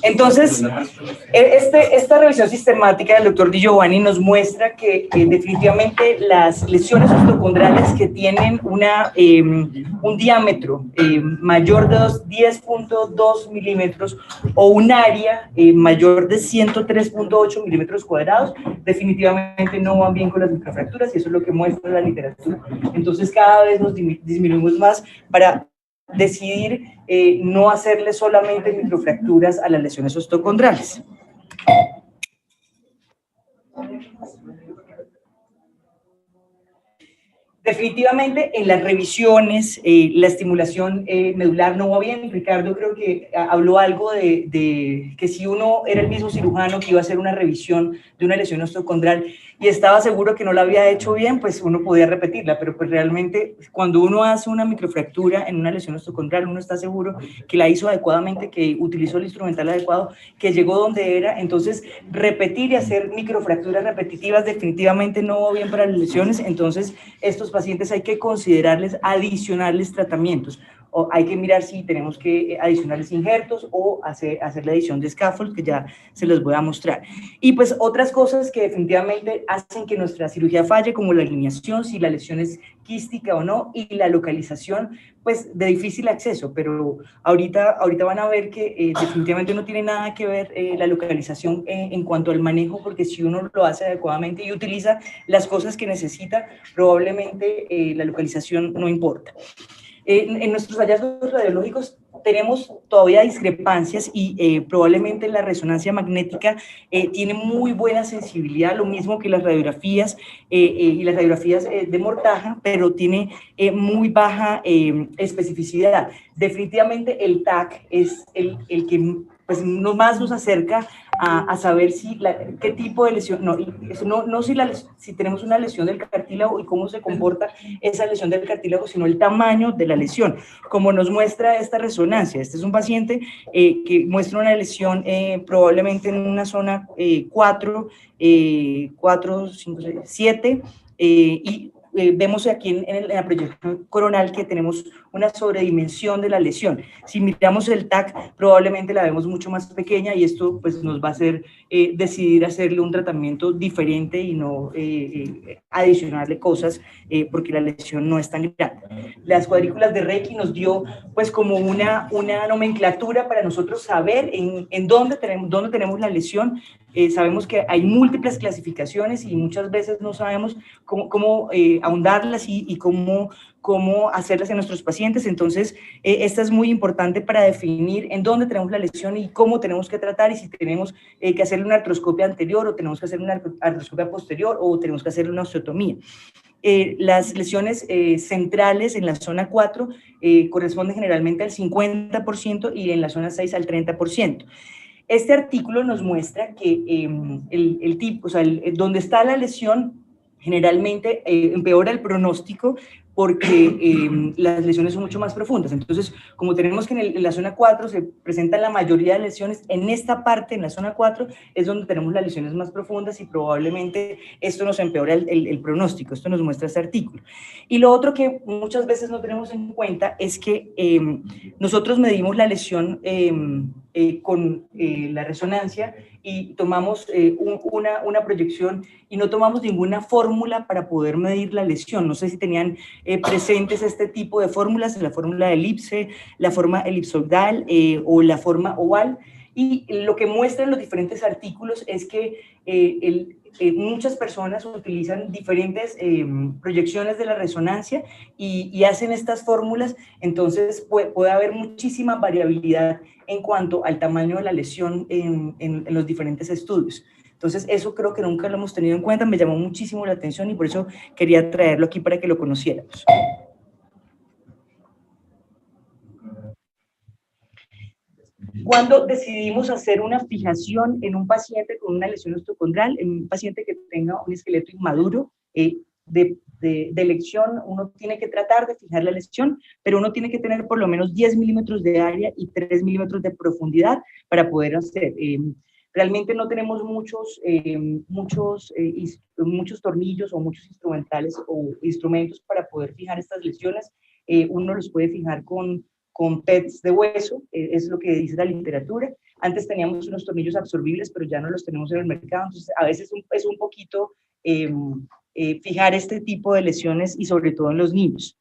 Entonces, esta revisión sistemática del doctor Di Giovanni nos muestra que definitivamente las lesiones osteocondrales que tienen un diámetro mayor de 10.2 milímetros o un área mayor de 103.8 milímetros cuadrados, definitivamente no van bien con las microfracturas, y eso es lo que muestra la literatura. Entonces, cada vez nos disminuimos más para decidir no hacerle solamente microfracturas a las lesiones osteocondrales. Definitivamente en las revisiones la estimulación medular no va bien. Ricardo creo que habló algo de que si uno era el mismo cirujano que iba a hacer una revisión de una lesión osteocondral y estaba seguro que no la había hecho bien, pues uno podía repetirla, pero pues realmente cuando uno hace una microfractura en una lesión osteocondral, uno está seguro que la hizo adecuadamente, que utilizó el instrumental adecuado, que llegó donde era. Entonces repetir y hacer microfracturas repetitivas definitivamente no va bien para las lesiones. Entonces estos pacientes hay que considerarles adicionarles tratamientos, o hay que mirar si tenemos que adicionarles injertos o hacer la adición de scaffold, que ya se los voy a mostrar. Y pues otras cosas que definitivamente hacen que nuestra cirugía falle, como la alineación, si la lesión es quística o no, y la localización, pues de difícil acceso, pero ahorita van a ver que definitivamente no tiene nada que ver la localización en cuanto al manejo, porque si uno lo hace adecuadamente y utiliza las cosas que necesita, probablemente la localización no importa. En nuestros hallazgos radiológicos tenemos todavía discrepancias y probablemente la resonancia magnética tiene muy buena sensibilidad, lo mismo que las radiografías y las radiografías de mortaja, pero tiene muy baja especificidad. Definitivamente el TAC es el que pues más nos acerca a saber si qué tipo de lesión, no si tenemos una lesión del cartílago y cómo se comporta esa lesión del cartílago, sino el tamaño de la lesión, como nos muestra esta resonancia. Este es un paciente que muestra una lesión probablemente en una zona 4, 5, 6, 7, y vemos aquí en la proyección coronal que tenemos una sobredimensión de la lesión. Si miramos el TAC, probablemente la vemos mucho más pequeña, y esto pues nos va a hacer decidir hacerle un tratamiento diferente y no adicionarle cosas porque la lesión no es tan grande. Las cuadrículas de Reiki nos dio pues como una nomenclatura para nosotros saber en dónde tenemos la lesión. Sabemos que hay múltiples clasificaciones y muchas veces no sabemos cómo ahondarlas y cómo hacerlas en nuestros pacientes. Entonces, esta es muy importante para definir en dónde tenemos la lesión y cómo tenemos que tratar, y si tenemos que hacerle una artroscopia anterior o tenemos que hacer una artroscopia posterior o tenemos que hacerle una osteotomía. Las lesiones centrales en la zona 4 corresponden generalmente al 50% y en la zona 6 al 30%. Este artículo nos muestra que el tipo, o sea, donde está la lesión generalmente empeora el pronóstico porque las lesiones son mucho más profundas. Entonces, como tenemos que en la zona 4 se presentan la mayoría de lesiones, en esta parte, en la zona 4, es donde tenemos las lesiones más profundas y probablemente esto nos empeora el pronóstico. Esto nos muestra este artículo. Y lo otro que muchas veces no tenemos en cuenta es que nosotros medimos la lesión con la resonancia y tomamos una proyección y no tomamos ninguna fórmula para poder medir la lesión. No sé si tenían presentes este tipo de fórmulas, la fórmula de elipse, la forma elipsoidal o la forma oval. Y lo que muestran los diferentes artículos es que muchas personas utilizan diferentes proyecciones de la resonancia y hacen estas fórmulas. Entonces puede haber muchísima variabilidad en cuanto al tamaño de la lesión en los diferentes estudios. Entonces eso creo que nunca lo hemos tenido en cuenta, me llamó muchísimo la atención y por eso quería traerlo aquí para que lo conociéramos. Cuando decidimos hacer una fijación en un paciente con una lesión osteocondral, en un paciente que tenga un esqueleto inmaduro, de elección, uno tiene que tratar de fijar la lesión, pero uno tiene que tener por lo menos 10 milímetros de área y 3 milímetros de profundidad para poder hacer. Realmente no tenemos muchos tornillos o muchos instrumentales o instrumentos para poder fijar estas lesiones. Uno los puede fijar con con PETs de hueso, es lo que dice la literatura. Antes teníamos unos tornillos absorbibles, pero ya no los tenemos en el mercado, entonces a veces es un poquito fijar este tipo de lesiones y sobre todo en los niños.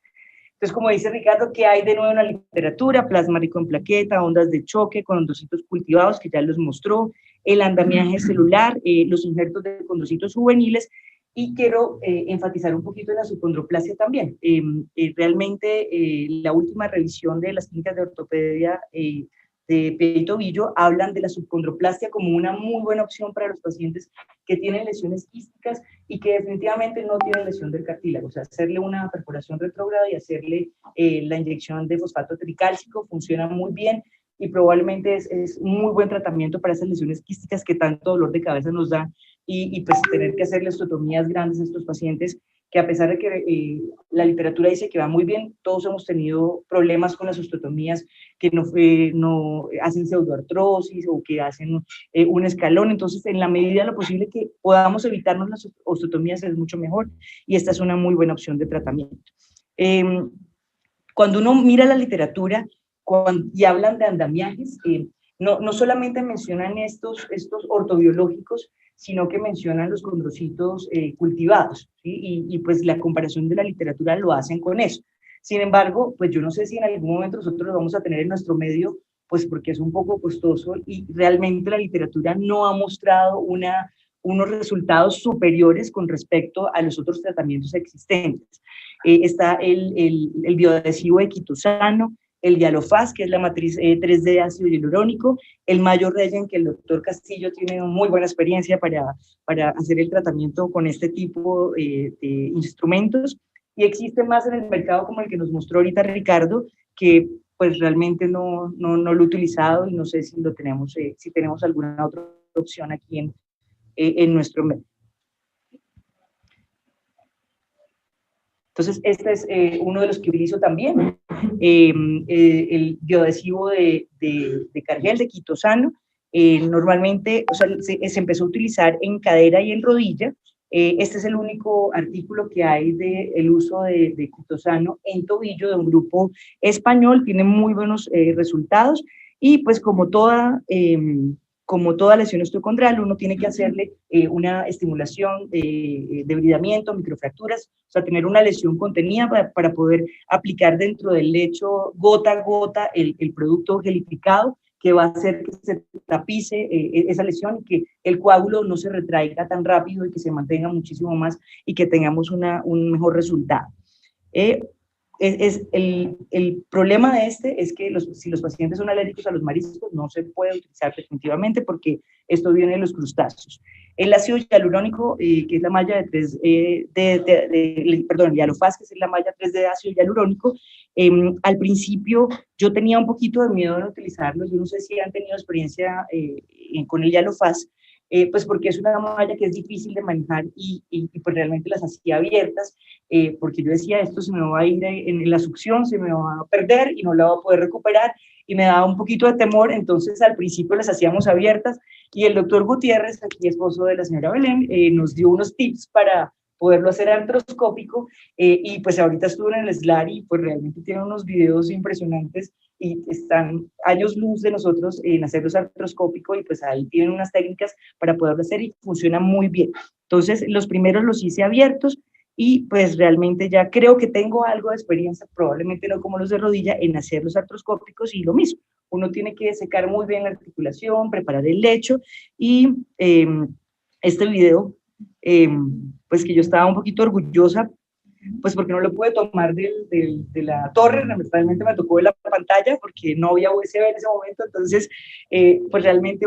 Entonces, como dice Ricardo, ¿qué hay de nuevo en la literatura? Plasma rico en plaqueta, ondas de choque, condrocitos cultivados, que ya los mostró, el andamiaje celular, los injertos de condrocitos juveniles, y quiero enfatizar un poquito en la subcondroplasia también. Realmente, la última revisión de las clínicas de ortopedia de pie y tobillo hablan de la subcondroplastia como una muy buena opción para los pacientes que tienen lesiones quísticas y que definitivamente no tienen lesión del cartílago. O sea, hacerle una perforación retrógrada y hacerle la inyección de fosfato tricálcico funciona muy bien y probablemente es un muy buen tratamiento para esas lesiones quísticas que tanto dolor de cabeza nos da y pues tener que hacerle osteotomías grandes a estos pacientes que a pesar de que la literatura dice que va muy bien, todos hemos tenido problemas con las osteotomías que no hacen pseudoartrosis o que hacen un escalón. Entonces, en la medida de lo posible que podamos evitarnos las osteotomías es mucho mejor y esta es una muy buena opción de tratamiento. Cuando uno mira la literatura y hablan de andamiajes, no solamente mencionan estos ortobiológicos, sino que mencionan los condrocitos cultivados, ¿sí? Y pues la comparación de la literatura lo hacen con eso. Sin embargo, pues yo no sé si en algún momento nosotros lo vamos a tener en nuestro medio, pues porque es un poco costoso y realmente la literatura no ha mostrado unos resultados superiores con respecto a los otros tratamientos existentes. Está el bioadhesivo de quitosano, el Hialofast, que es la matriz 3D de ácido hialurónico, el Mayo Regen, que el doctor Castillo tiene muy buena experiencia para hacer el tratamiento con este tipo de instrumentos, y existe más en el mercado como el que nos mostró ahorita Ricardo, que pues realmente no lo he utilizado y no sé si lo tenemos, si tenemos alguna otra opción aquí en nuestro medio. Entonces, este es uno de los que utilizo también, el bioadhesivo de Cargill, de quitosano. Normalmente, o sea, se empezó a utilizar en cadera y en rodilla. Este es el único artículo que hay del uso de quitosano en tobillo de un grupo español. Tiene muy buenos resultados y pues como toda lesión osteocondral, uno tiene que hacerle una estimulación de bridamiento, microfracturas, o sea, tener una lesión contenida para poder aplicar dentro del lecho gota a gota el producto gelificado que va a hacer que se tapice esa lesión y que el coágulo no se retraiga tan rápido y que se mantenga muchísimo más y que tengamos un mejor resultado. El problema de es que si los pacientes son alérgicos a los mariscos, no se puede utilizar definitivamente porque esto viene de los crustáceos. El ácido hialurónico, que es la malla perdón, el Hialofast, que es la malla 3 de ácido hialurónico, al principio yo tenía un poquito de miedo de utilizarlo. Yo no sé si han tenido experiencia con el Hialofast, pues porque es una malla que es difícil de manejar y pues realmente las hacía abiertas, porque yo decía, esto se me va a ir en la succión, se me va a perder y no la voy a poder recuperar, y me daba un poquito de temor. Entonces al principio las hacíamos abiertas y el doctor Gutiérrez, aquí esposo de la señora Belén, nos dio unos tips para poderlo hacer artroscópico, y pues ahorita estuve en el SLAR y pues realmente tiene unos videos impresionantes y están años luz de nosotros en hacerlos artroscópico, y pues ahí tienen unas técnicas para poderlo hacer y funciona muy bien. Entonces los primeros los hice abiertos y pues realmente ya creo que tengo algo de experiencia, probablemente no como los de rodilla, en hacer los artroscópicos, y lo mismo, uno tiene que secar muy bien la articulación, preparar el lecho, y este video, pues que yo estaba un poquito orgullosa, pues porque no lo pude tomar de la torre, realmente me tocó de la pantalla porque no había USB en ese momento. Entonces pues realmente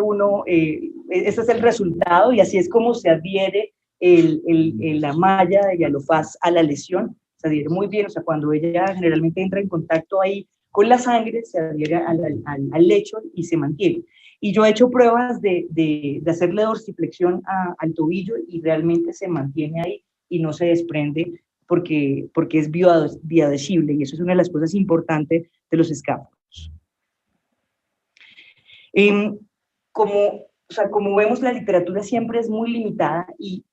este es el resultado y así es como se adhiere la malla de Hialofast a la lesión. Se adhiere muy bien, o sea, cuando ella generalmente entra en contacto ahí con la sangre, se adhiere al lecho y se mantiene. Y yo he hecho pruebas de hacerle dorsiflexión al tobillo y realmente se mantiene ahí y no se desprende porque es bioadhesible, y eso es una de las cosas importantes de los escápulos. Como o sea, como vemos, la literatura siempre es muy limitada y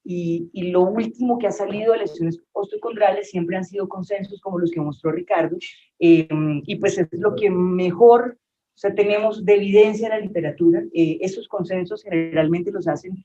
lo último que ha salido de lesiones osteocondrales siempre han sido consensos como los que mostró Ricardo, y pues es lo que mejor, o sea, tenemos de evidencia en la literatura. Esos consensos generalmente los hacen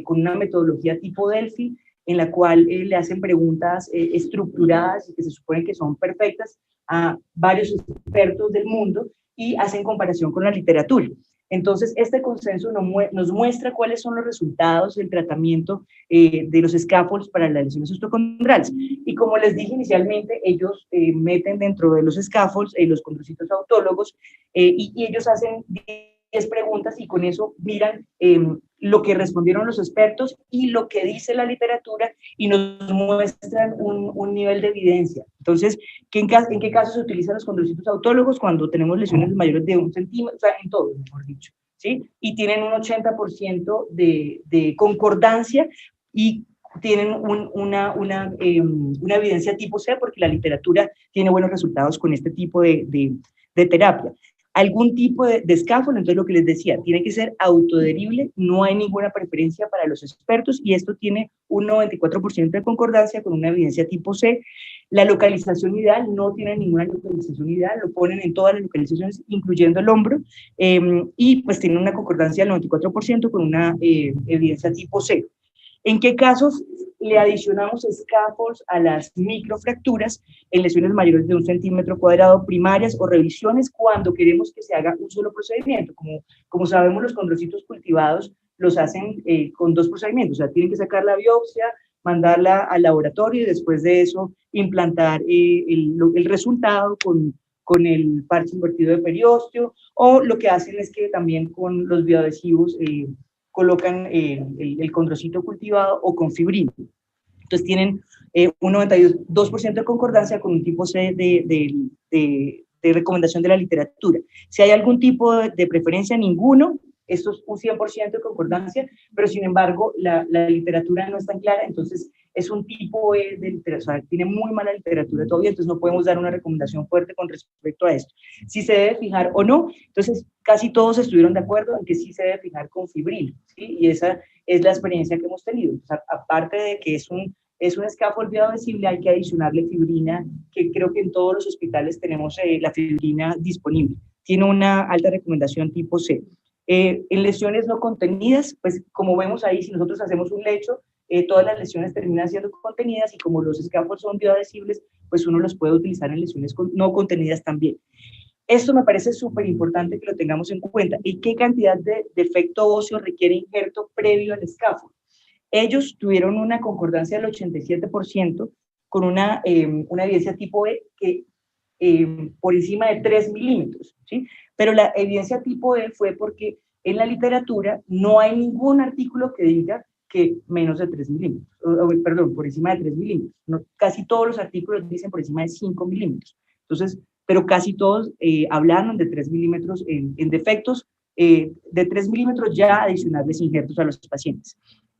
con una metodología tipo Delphi, en la cual le hacen preguntas estructuradas y que se supone que son perfectas a varios expertos del mundo y hacen comparación con la literatura. Entonces, este consenso nos muestra cuáles son los resultados del tratamiento de los scaffolds para las lesiones osteocondrales. Y como les dije inicialmente, ellos meten dentro de los scaffolds los condrocitos autólogos y ellos hacen 10 preguntas y con eso miran lo que respondieron los expertos y lo que dice la literatura y nos muestran un nivel de evidencia. Entonces, ¿en qué casos se utilizan los condrocitos autólogos? Cuando tenemos lesiones mayores de 1 centímetro, o sea, en todo, mejor dicho, ¿sí? Y tienen un 80% de concordancia y tienen una evidencia tipo C porque la literatura tiene buenos resultados con este tipo de terapia. Algún tipo de scaffold, entonces lo que les decía, tiene que ser autoadherible, no hay ninguna preferencia para los expertos y esto tiene un 94% de concordancia con una evidencia tipo C. La localización ideal no tiene ninguna localización ideal, lo ponen en todas las localizaciones, incluyendo el hombro, y pues tiene una concordancia del 94% con una evidencia tipo C. ¿En qué casos le adicionamos scaffolds a las microfracturas en lesiones mayores de 1 centímetro cuadrado primarias o revisiones cuando queremos que se haga un solo procedimiento? Como sabemos, los condrocitos cultivados los hacen con 2 procedimientos, o sea, tienen que sacar la biopsia, mandarla al laboratorio y después de eso implantar el resultado con el parche invertido de periósteo, o lo que hacen es que también con los bioadhesivos colocan el condrocito cultivado o con fibrina. Entonces tienen un 92% de concordancia con un tipo C de recomendación de la literatura. Si hay algún tipo de preferencia, ninguno. Esto es un 100% de concordancia, pero sin embargo la literatura no es tan clara, entonces es un tipo de literatura, o sea, tiene muy mala literatura todavía, entonces no podemos dar una recomendación fuerte con respecto a esto. Si se debe fijar o no, entonces casi todos estuvieron de acuerdo en que sí se debe fijar con fibrina, ¿sí? Y esa es la experiencia que hemos tenido. O sea, aparte de que es un scaffold bioadhesible, hay que adicionarle fibrina, que creo que en todos los hospitales tenemos la fibrina disponible. Tiene una alta recomendación tipo C. En lesiones no contenidas, pues como vemos ahí, si nosotros hacemos un lecho, todas las lesiones terminan siendo contenidas y como los scaffolds son bioadhesibles, pues uno los puede utilizar en lesiones no contenidas también. Esto me parece súper importante que lo tengamos en cuenta. ¿Y qué cantidad de defecto óseo requiere injerto previo al scaffold? Ellos tuvieron una concordancia del 87% con una evidencia tipo E que por encima de 3 milímetros, ¿sí? Pero la evidencia tipo E fue porque en la literatura no hay ningún artículo que diga que menos de 3 milímetros, perdón, por encima de 3 milímetros. No, casi todos los artículos dicen por encima de 5 milímetros. Entonces, pero casi todos hablaron de 3 milímetros en defectos, de 3 milímetros ya adicionarles injertos a los pacientes.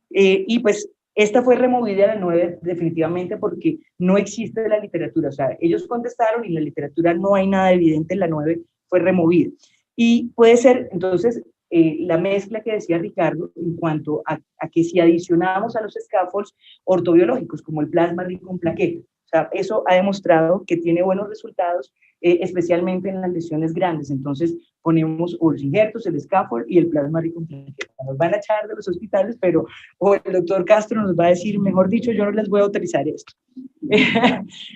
Y pues esta fue removida de la 9 definitivamente porque no existe la literatura, o sea, ellos contestaron y en la literatura no hay nada evidente, en la 9 fue removida. Y puede ser, entonces, la mezcla que decía Ricardo en cuanto a que si adicionamos a los scaffolds ortobiológicos como el plasma rico en plaqueta, o sea, eso ha demostrado que tiene buenos resultados, especialmente en las lesiones grandes. Entonces ponemos los injertos, el scaffold y el plasma rico en plaqueta. Nos van a echar de los hospitales, pero o el doctor Castro nos va a decir, mejor dicho, yo no les voy a autorizar esto.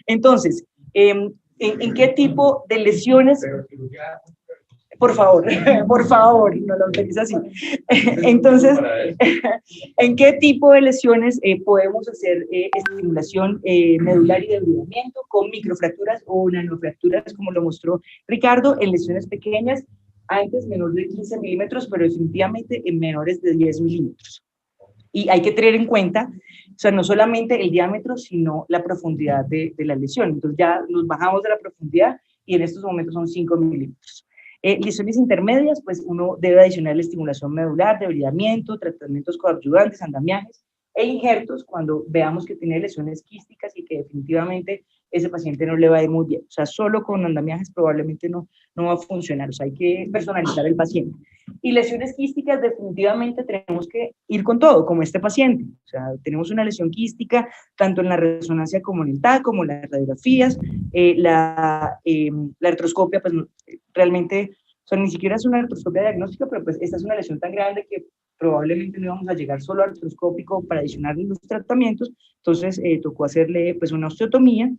Entonces, ¿en qué tipo de lesiones? Por favor, no lo utiliza así. Entonces, ¿en qué tipo de lesiones podemos hacer estimulación medular y debridamiento con microfracturas o nanofracturas, como lo mostró Ricardo, en lesiones pequeñas, antes menor de 15 milímetros, pero definitivamente en menores de 10 milímetros? Y hay que tener en cuenta, o sea, no solamente el diámetro, sino la profundidad de la lesión. Entonces ya nos bajamos de la profundidad y en estos momentos son 5 milímetros. Lesiones intermedias, pues uno debe adicionar la estimulación medular, debridamiento, tratamientos coadyuvantes, andamiajes e injertos cuando veamos que tiene lesiones quísticas y que definitivamente ese paciente no le va a ir muy bien. O sea, solo con andamiajes probablemente no va a funcionar. O sea, hay que personalizar el paciente. Y lesiones quísticas definitivamente tenemos que ir con todo, como este paciente. O sea, tenemos una lesión quística tanto en la resonancia como en el TAC, como en las radiografías. La artroscopia, pues realmente, o sea, ni siquiera es una artroscopia diagnóstica, pero pues esta es una lesión tan grande que probablemente no íbamos a llegar solo al artroscópico para adicionarle los tratamientos. Entonces tocó hacerle pues una osteotomía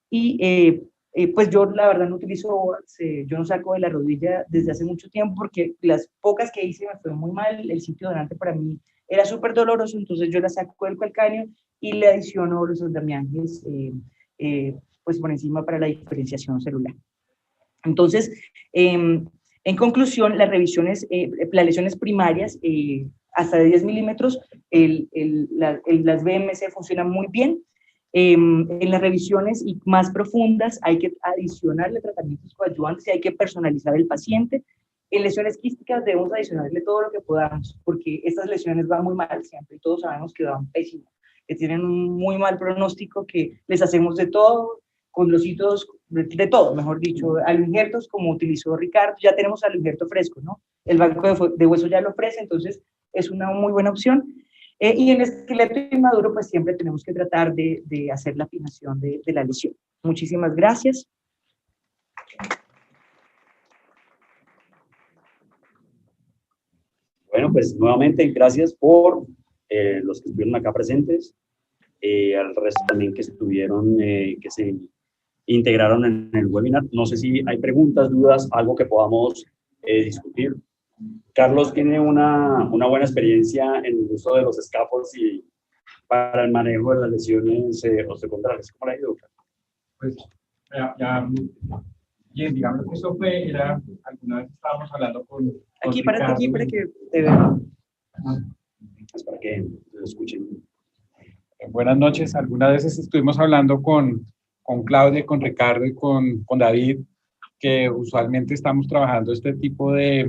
y pues yo la verdad no utilizo, yo no saco de la rodilla desde hace mucho tiempo porque las pocas que hice me fue muy mal, el sitio donante para mí era súper doloroso, entonces yo la saco del calcáneo y le adiciono los andamiajes pues por encima para la diferenciación celular. Entonces, en conclusión, las lesiones primarias, hasta de 10 milímetros, las BMC funcionan muy bien. En las revisiones y más profundas hay que adicionarle tratamientos coadyuvantes y hay que personalizar el paciente. En lesiones quísticas debemos adicionarle todo lo que podamos, porque estas lesiones van muy mal siempre y todos sabemos que van pésimo, que tienen un muy mal pronóstico, que les hacemos de todo, condrocitos, de todo, mejor dicho, aloinjertos como utilizó Ricardo, ya tenemos aloinjerto fresco, ¿no? El banco de hueso ya lo ofrece, entonces es una muy buena opción. Y en esqueleto inmaduro, pues siempre tenemos que tratar de hacer la afinación de la lesión. Muchísimas gracias. Bueno, pues nuevamente gracias por los que estuvieron acá presentes, al resto también que estuvieron, que se integraron en el webinar. No sé si hay preguntas, dudas, algo que podamos discutir. Carlos tiene una buena experiencia en el uso de los escapos y para el manejo de las lesiones osteocondrales. ¿Cómo le ha ido? Pues bien, digamos que esto alguna vez estábamos hablando con Aquí, Ricardo, para que te vean. Es para que lo escuchen. Buenas noches. Algunas veces estuvimos hablando con Claudia, con Ricardo y con David, que usualmente estamos trabajando este tipo de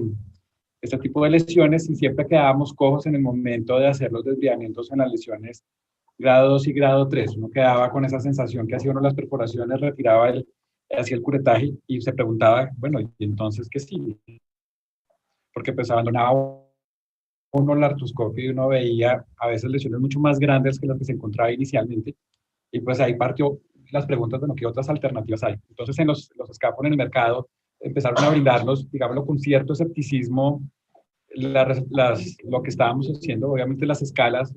lesiones y siempre quedábamos cojos en el momento de hacer los desviamientos en las lesiones grado 2 y grado 3. Uno quedaba con esa sensación que hacía uno las perforaciones, hacía el curetaje y se preguntaba, bueno, ¿y entonces qué sigue? Porque pues abandonaba uno la artroscopia y uno veía a veces lesiones mucho más grandes que las que se encontraba inicialmente y pues ahí partió las preguntas, bueno, ¿qué otras alternativas hay? Entonces en los escapos en el mercado empezaron a brindarnos, digámoslo, con cierto escepticismo lo que estábamos haciendo, obviamente las escalas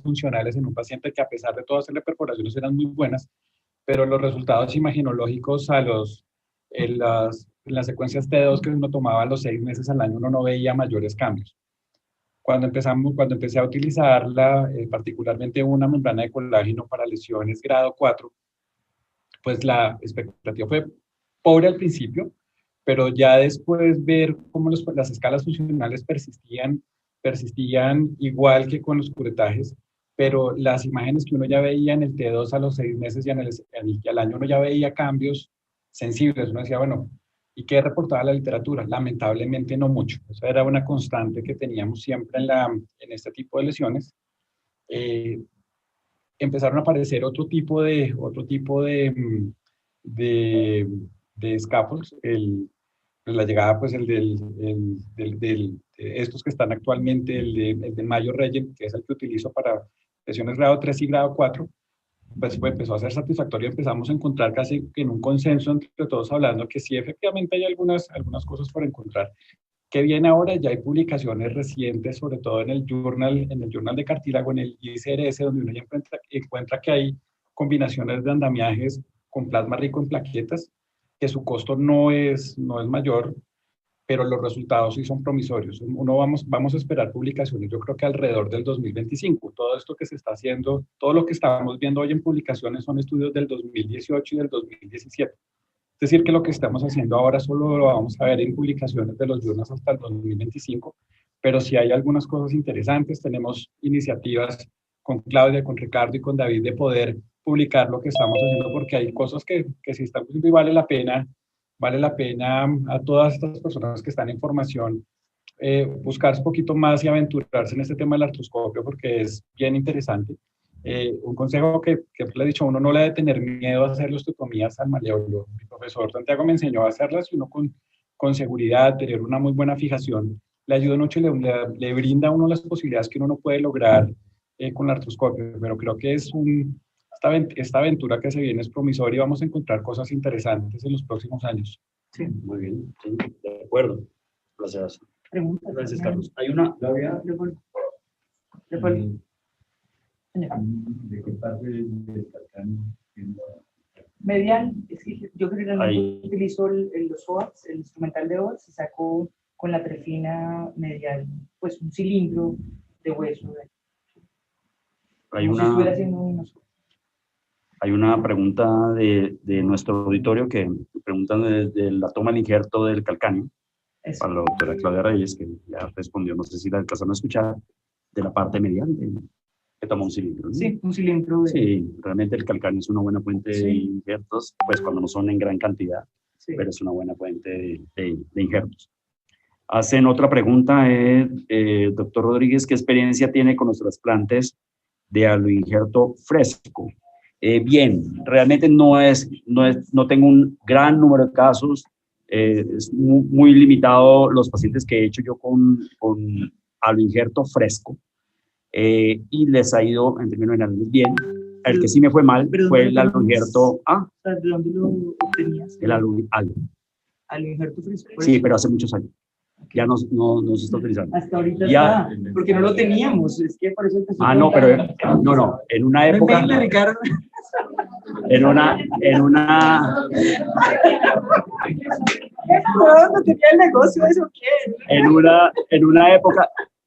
funcionales en un paciente que a pesar de todo hacerle perforaciones eran muy buenas, pero los resultados imaginológicos en las secuencias T2 que uno tomaba a los 6 meses al año, uno no veía mayores cambios. Cuando empecé a utilizar particularmente una membrana de colágeno para lesiones grado 4, pues la expectativa fue pobre al principio, pero ya después ver cómo las escalas funcionales persistían igual que con los curetajes, pero las imágenes que uno ya veía en el T2 a los 6 meses y al año uno ya veía cambios sensibles. Uno decía, bueno, ¿y qué reportaba la literatura? Lamentablemente no mucho. Esa era una constante que teníamos siempre en este tipo de lesiones. Empezaron a aparecer otro tipo de escapos, la llegada, pues, estos que están actualmente, el de Mayo Regen, que es el que utilizo para lesiones grado 3 y grado 4, pues empezó a ser satisfactorio. Empezamos a encontrar casi que en un consenso entre todos hablando que sí, efectivamente hay algunas cosas por encontrar. ¿Qué viene ahora? Ya hay publicaciones recientes, sobre todo en el journal de cartílago, en el ICRS, donde uno ya encuentra que hay combinaciones de andamiajes con plasma rico en plaquetas, que su costo no es mayor, pero los resultados sí son promisorios. Vamos a esperar publicaciones, yo creo que alrededor del 2025. Todo esto que se está haciendo, todo lo que estamos viendo hoy en publicaciones son estudios del 2018 y del 2017. Es decir, que lo que estamos haciendo ahora solo lo vamos a ver en publicaciones de los journals hasta el 2025, pero sí hay algunas cosas interesantes. Tenemos iniciativas con Claudia, con Ricardo y con David de poder publicar lo que estamos haciendo, porque hay cosas que sí estamos haciendo y vale la pena a todas estas personas que están en formación buscarse un poquito más y aventurarse en este tema del artroscopio, porque es bien interesante. Un consejo que le he dicho, uno no le debe tener miedo a hacer las osteotomías al malévolo. Mi profesor Santiago me enseñó a hacerlas y uno con seguridad, tener una muy buena fijación, le ayuda mucho y le brinda a uno las posibilidades que uno no puede lograr con la artroscopia. Pero creo que esta aventura que se viene es promisoria y vamos a encontrar cosas interesantes en los próximos años. Sí, muy bien, sí, de acuerdo. Gracias. Preguntas. Gracias, Carlos. Hay una... ¿De qué parte del calcáneo? Medial, es que yo generalmente Ahí. utilizo los OATS, el instrumental de OATS, y saco con la trefina medial, pues un cilindro de hueso. Hay Como si estuviera una... haciendo unos... Hay una pregunta de nuestro auditorio que preguntan de la toma del injerto del calcáneo Eso. para la doctora Claudia Reyes, que ya respondió, no sé si la alcanzaron a escuchar, de la parte medial que toma un cilindro, ¿no? Sí, un cilindro de... Sí, realmente el calcáneo es una buena fuente de injertos, pues cuando no son en gran cantidad, Sí. pero es una buena fuente de injertos. Hacen otra pregunta, doctor Rodríguez, ¿qué experiencia tiene con los trasplantes de aloinjerto fresco? Bien, realmente no tengo un gran número de casos, es muy limitado los pacientes que he hecho yo con aloinjerto fresco, y les ha ido en términos generales bien. El que sí me fue mal fue el aloinjerto, ¿De dónde lo obtenías? el aloinjerto. Aloinjerto fresco. Sí, pero hace muchos años. Ya no se está utilizando. Hasta ahorita Ya. está, porque no lo teníamos, es que por eso empezó. No, pero no, en una época, Ricardo. en una, No tenía el negocio, ¿eso qué?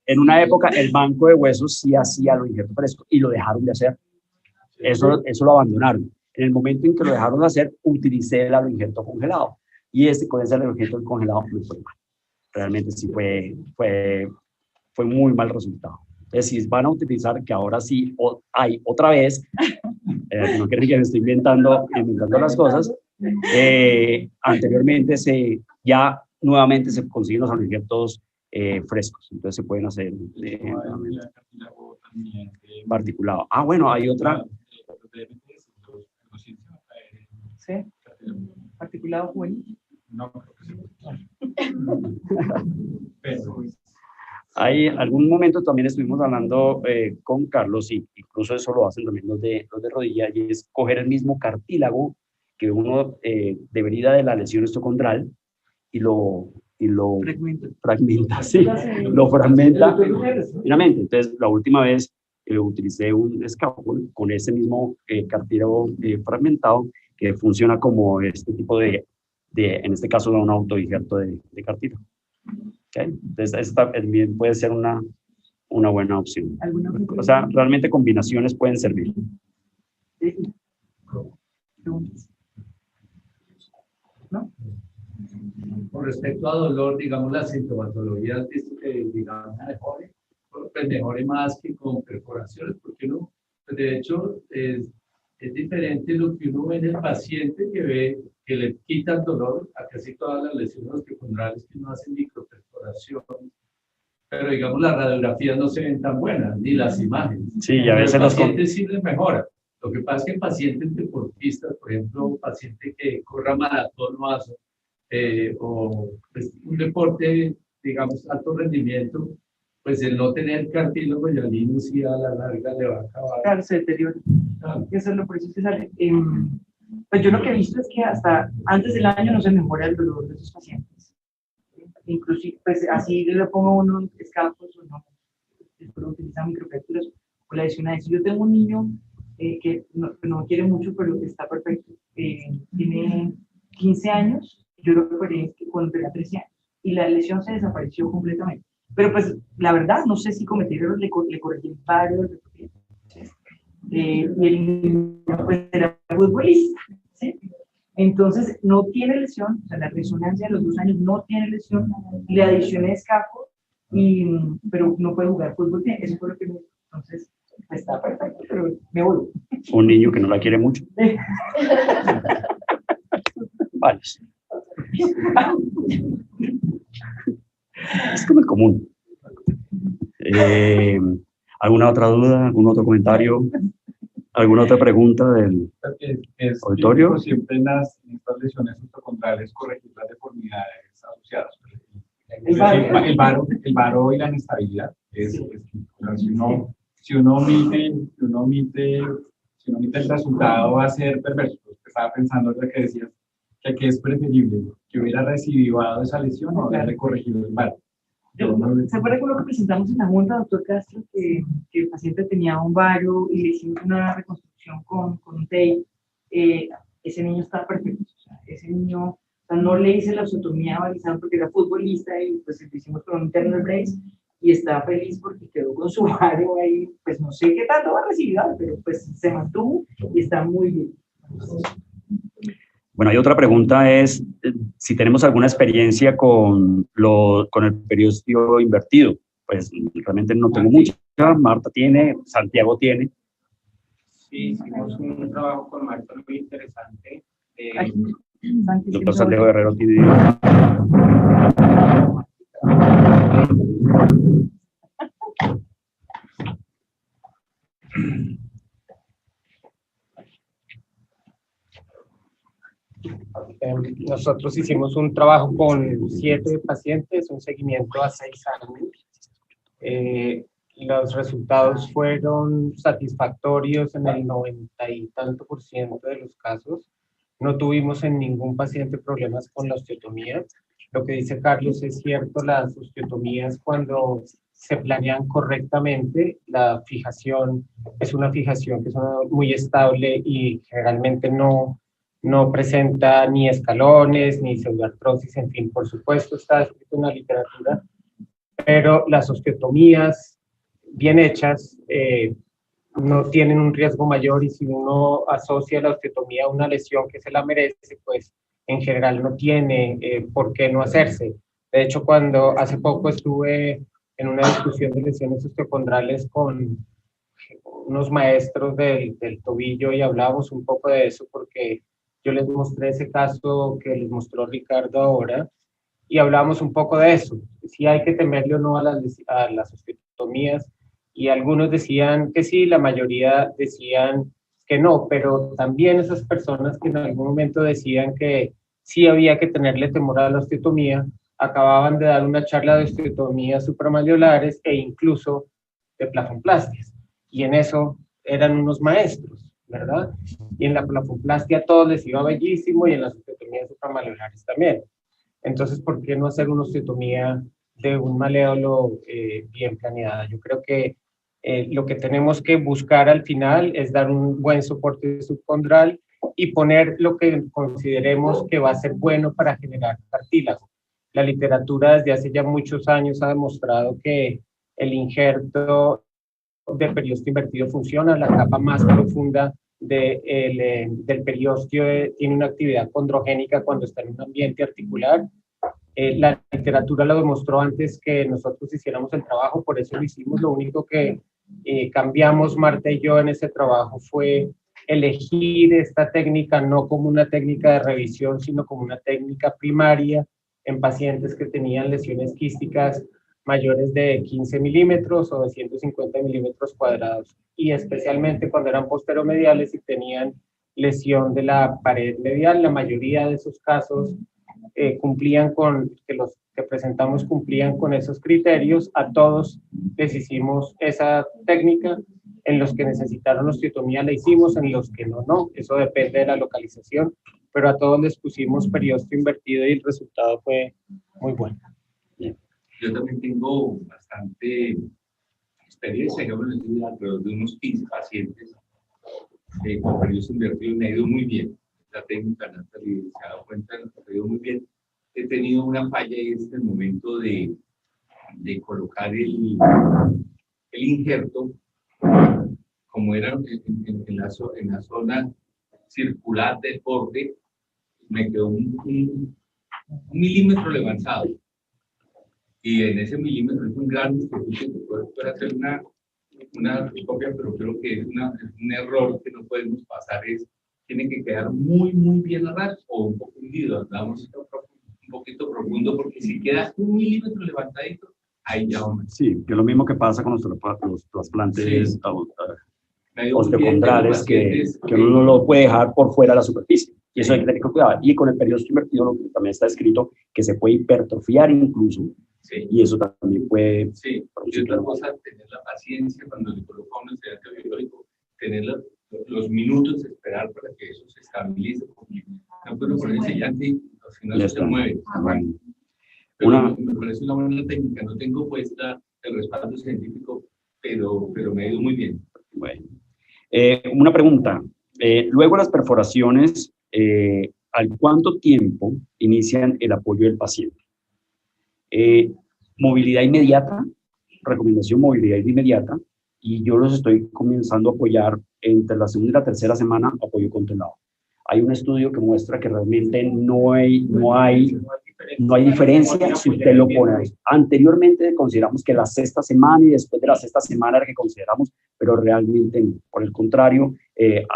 en una época el banco de huesos sí hacía lo injerto fresco y lo dejaron de hacer. Eso lo abandonaron. En el momento en que lo dejaron de hacer, utilicé el aloinjerto congelado. Y con ese aloinjerto congelado me fue mal. Realmente sí fue muy mal resultado. Entonces, si van a utilizar, que ahora sí hay otra vez, no creo que me estoy inventando las cosas, anteriormente ya nuevamente se consiguen los aloinjertos frescos, entonces se pueden hacer particulado. Bueno, hay otra. Sí, particulado juvenil. No, creo que sí. Hay algún momento también estuvimos hablando con Carlos, y incluso eso lo hacen también los de rodilla, y es coger el mismo cartílago que uno debería de la lesión estocondral y lo fragmenta, sí, lo fragmenta finamente. Entonces, la última vez utilicé un scalpel con ese mismo cartílago fragmentado, que funciona como este tipo de en este caso, un autoinjerto de cartílago. ¿Okay? Entonces, esta también puede ser una buena opción. O sea, realmente combinaciones pueden servir. ¿No? Con respecto a dolor, digamos, la sintomatología, ¿has visto que, digamos, mejore más que con perforaciones? Porque uno, pues de hecho, es diferente lo que uno ve en el paciente que le quita el dolor a casi todas las lesiones osteocondrales que no hacen microperforación. Pero, digamos, las radiografías no se ven tan buenas, ni las imágenes. Sí, y a veces los pacientes sí les mejora. Lo que pasa es que en pacientes deportistas, por ejemplo, un paciente que corra maratón o pues, un deporte, digamos, alto rendimiento, pues el no tener cartílago hialino sí a la larga le va a acabar. Claro, se deteriora. Eso es lo por eso es que sale. Pues yo lo que he visto es que hasta antes del año no se mejora el dolor de esos pacientes. Inclusive, pues así le pongo uno escapos o no, después utilizar microfracturas o la lesión a eso. Yo tengo un niño que no quiere mucho, pero está perfecto. Tiene 15 años, yo lo operé cuando tenía 13 años y la lesión se desapareció completamente. Pero pues la verdad, no sé si cometí errores, le corregí varios. Y él pues, era futbolista, ¿sí? Entonces no tiene lesión, o sea, la resonancia de los 2 años no tiene lesión, le adicioné escapo, pero no puede jugar fútbol bien, eso fue lo que me dijo. Entonces, está perfecto, pero me voy. Un niño que no la quiere mucho. Vale. Es como el común. ¿Alguna otra duda? ¿Algún otro comentario? ¿Alguna otra pregunta del Es auditorio? crítico siempre en estas lesiones osteocondrales corregir las deformidades asociadas. El varo y la inestabilidad o sea, si uno omite el resultado va a ser perverso. Estaba pensando lo que decías, que es preferible que hubiera recidivado esa lesión o haberle corregido el varo. ¿Se acuerda con lo que presentamos en la junta, doctor Castro, que el paciente tenía un varo y le hicimos una reconstrucción con un tape? Ese niño está perfecto. O sea, ese niño, o sea, no le hice la osteotomía balizada porque era futbolista y pues lo hicimos con un internal brace y está feliz porque quedó con su varo ahí. Pues no sé qué tanto va a recibir, pero pues se mantuvo y está muy bien. Bueno, hay otra pregunta es si tenemos alguna experiencia con el periósteo invertido. Pues realmente no tengo mucha. Marta tiene, Santiago tiene. Sí, hicimos un trabajo con Marta muy interesante. El doctor Santiago Guerrero tiene. Nosotros hicimos un trabajo con 7 pacientes, un seguimiento a 6 años. Los resultados fueron satisfactorios en el 90 y tanto % de los casos. No tuvimos en ningún paciente problemas con la osteotomía. Lo que dice Carlos es cierto, las osteotomías cuando se planean correctamente, la fijación es una fijación que es muy estable y generalmente no presenta ni escalones, ni pseudoartrosis, en fin, por supuesto está escrito en la literatura, pero las osteotomías bien hechas no tienen un riesgo mayor y si uno asocia la osteotomía a una lesión que se la merece, pues en general no tiene por qué no hacerse. De hecho, cuando hace poco estuve en una discusión de lesiones osteocondrales con unos maestros del tobillo y hablábamos un poco de eso porque yo les mostré ese caso que les mostró Ricardo ahora y hablábamos un poco de eso, si hay que temerle o no a las osteotomías y algunos decían que sí, la mayoría decían que no, pero también esas personas que en algún momento decían que sí había que tenerle temor a la osteotomía, acababan de dar una charla de osteotomías supramalleolares e incluso de plafonplastias. Y en eso eran unos maestros, ¿verdad? Y en la plafonplastia a todos les iba bellísimo y en las osteotomías supramalleolares también. Entonces, ¿por qué no hacer una osteotomía de un maléolo bien planeada? Yo creo que lo que tenemos que buscar al final es dar un buen soporte subcondral y poner lo que consideremos que va a ser bueno para generar cartílago. La literatura desde hace ya muchos años ha demostrado que el injerto de periósteo invertido funciona, la capa más profunda del periósteo tiene una actividad condrogénica cuando está en un ambiente articular. La literatura lo demostró antes que nosotros hiciéramos el trabajo, por eso lo hicimos. Lo único que cambiamos Marta y yo en ese trabajo fue elegir esta técnica no como una técnica de revisión, sino como una técnica primaria en pacientes que tenían lesiones quísticas mayores de 15 milímetros o de 150 milímetros cuadrados, y especialmente cuando eran posteromediales y tenían lesión de la pared medial. La mayoría de esos casos cumplían con, que los que presentamos cumplían con esos criterios. A todos les hicimos esa técnica, en los que necesitaron osteotomía la hicimos, en los que no, no, eso depende de la localización, pero a todos les pusimos periósteo invertido y el resultado fue muy bueno. Yo también tengo bastante experiencia, yo me alrededor de unos 15 pacientes con periósteo invertido, me ha ido muy bien. La técnica, Natalie, se ha dado cuenta, me ha ido muy bien. He tenido una falla en este momento de colocar el injerto, como era en la zona circular del borde, me quedó un milímetro levantado. Y en ese milímetro es un gran desperdicio que puede hacer una copia, pero creo que es un error que no podemos pasar. Tiene que quedar muy, muy bien a ras o un poco hundido. Damos un poquito profundo, porque si queda un milímetro levantadito, ahí ya vamos. Sí, que es lo mismo que pasa con los trasplantes. Sí. Me ha ido muy bien, osteocondrales tengo que pacientes uno no lo puede dejar por fuera de la superficie. Y eso hay que tener cuidado. Y con el periodo invertido lo que también está escrito que se puede hipertrofiar incluso, Sí. y eso también puede... Sí, y otra cosa, tener la paciencia cuando le colocamos un sedante biológico, tener los minutos de esperar para que eso se estabilice. No puedo poner el sellante y si no Ya se está. mueve. Bueno. Pero me parece una buena técnica. No tengo puesta el respaldo científico, pero me ha ido muy bien. Bueno. Una pregunta. Luego las perforaciones, ¿al cuánto tiempo inician el apoyo del paciente? Movilidad inmediata, recomendación movilidad inmediata, y yo los estoy comenzando a apoyar entre la segunda y la tercera semana, apoyo controlado. Hay un estudio que muestra que realmente no hay diferencia si usted lo pone ahí. Anteriormente consideramos que la sexta semana y después de la sexta semana era que consideramos, pero realmente no. Por el contrario,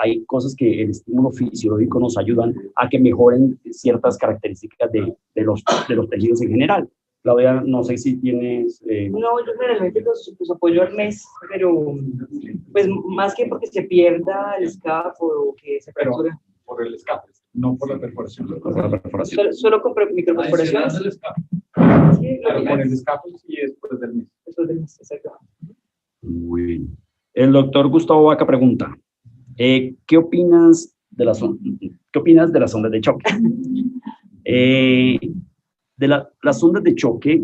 hay cosas que el estímulo fisiológico nos ayudan a que mejoren ciertas características de los tejidos en general. Claudia, no sé si tienes... No, yo generalmente los apoyo al mes, pero pues más que porque se pierda el escafo o que se fractura. Por el escape, no por la perforación. por la perforación. Solo con microperforaciones. Adicionando el escape. Sí, Claro, con el escape y después del mes. después del mes, exacto. Muy bien. El doctor Gustavo Vaca pregunta, ¿qué opinas de las ondas de choque? Las ondas de choque,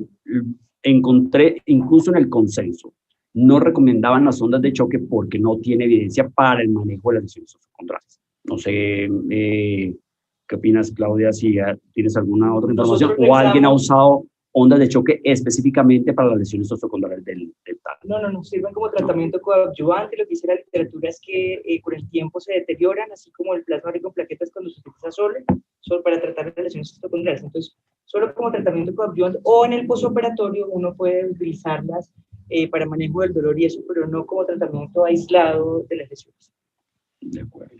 encontré incluso en el consenso, no recomendaban las ondas de choque porque no tiene evidencia para el manejo de las lesiones osteocondrales. No sé, ¿qué opinas, Claudia? Si tienes alguna otra información o alguien ha usado ondas de choque específicamente para las lesiones osteocondrales del talón. No, sirven como tratamiento coadyuvante. Lo que dice la literatura es que con el tiempo se deterioran, así como el plasma rico en plaquetas cuando se utiliza solo para tratar las lesiones osteocondrales. Entonces, solo como tratamiento coadyuvante o en el posoperatorio uno puede utilizarlas para manejo del dolor y eso, pero no como tratamiento aislado de las lesiones. De acuerdo.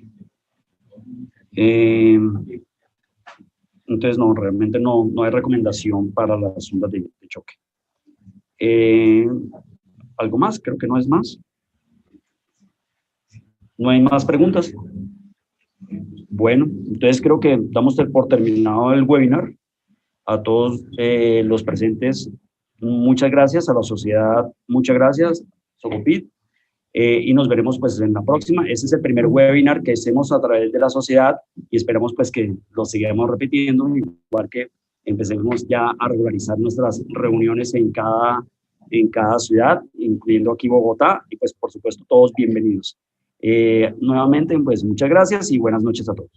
Entonces, no, realmente no hay recomendación para las ondas de choque. ¿Algo más? Creo que no es más. ¿No hay más preguntas? Bueno, entonces creo que damos por terminado el webinar. A todos los presentes, muchas gracias. A la sociedad, muchas gracias. Socopit. Y nos veremos pues en la próxima. Ese es el primer webinar que hacemos a través de la sociedad y esperamos pues que lo sigamos repitiendo, igual que empecemos ya a regularizar nuestras reuniones en cada ciudad, incluyendo aquí Bogotá, y pues por supuesto todos bienvenidos. Nuevamente pues muchas gracias y buenas noches a todos.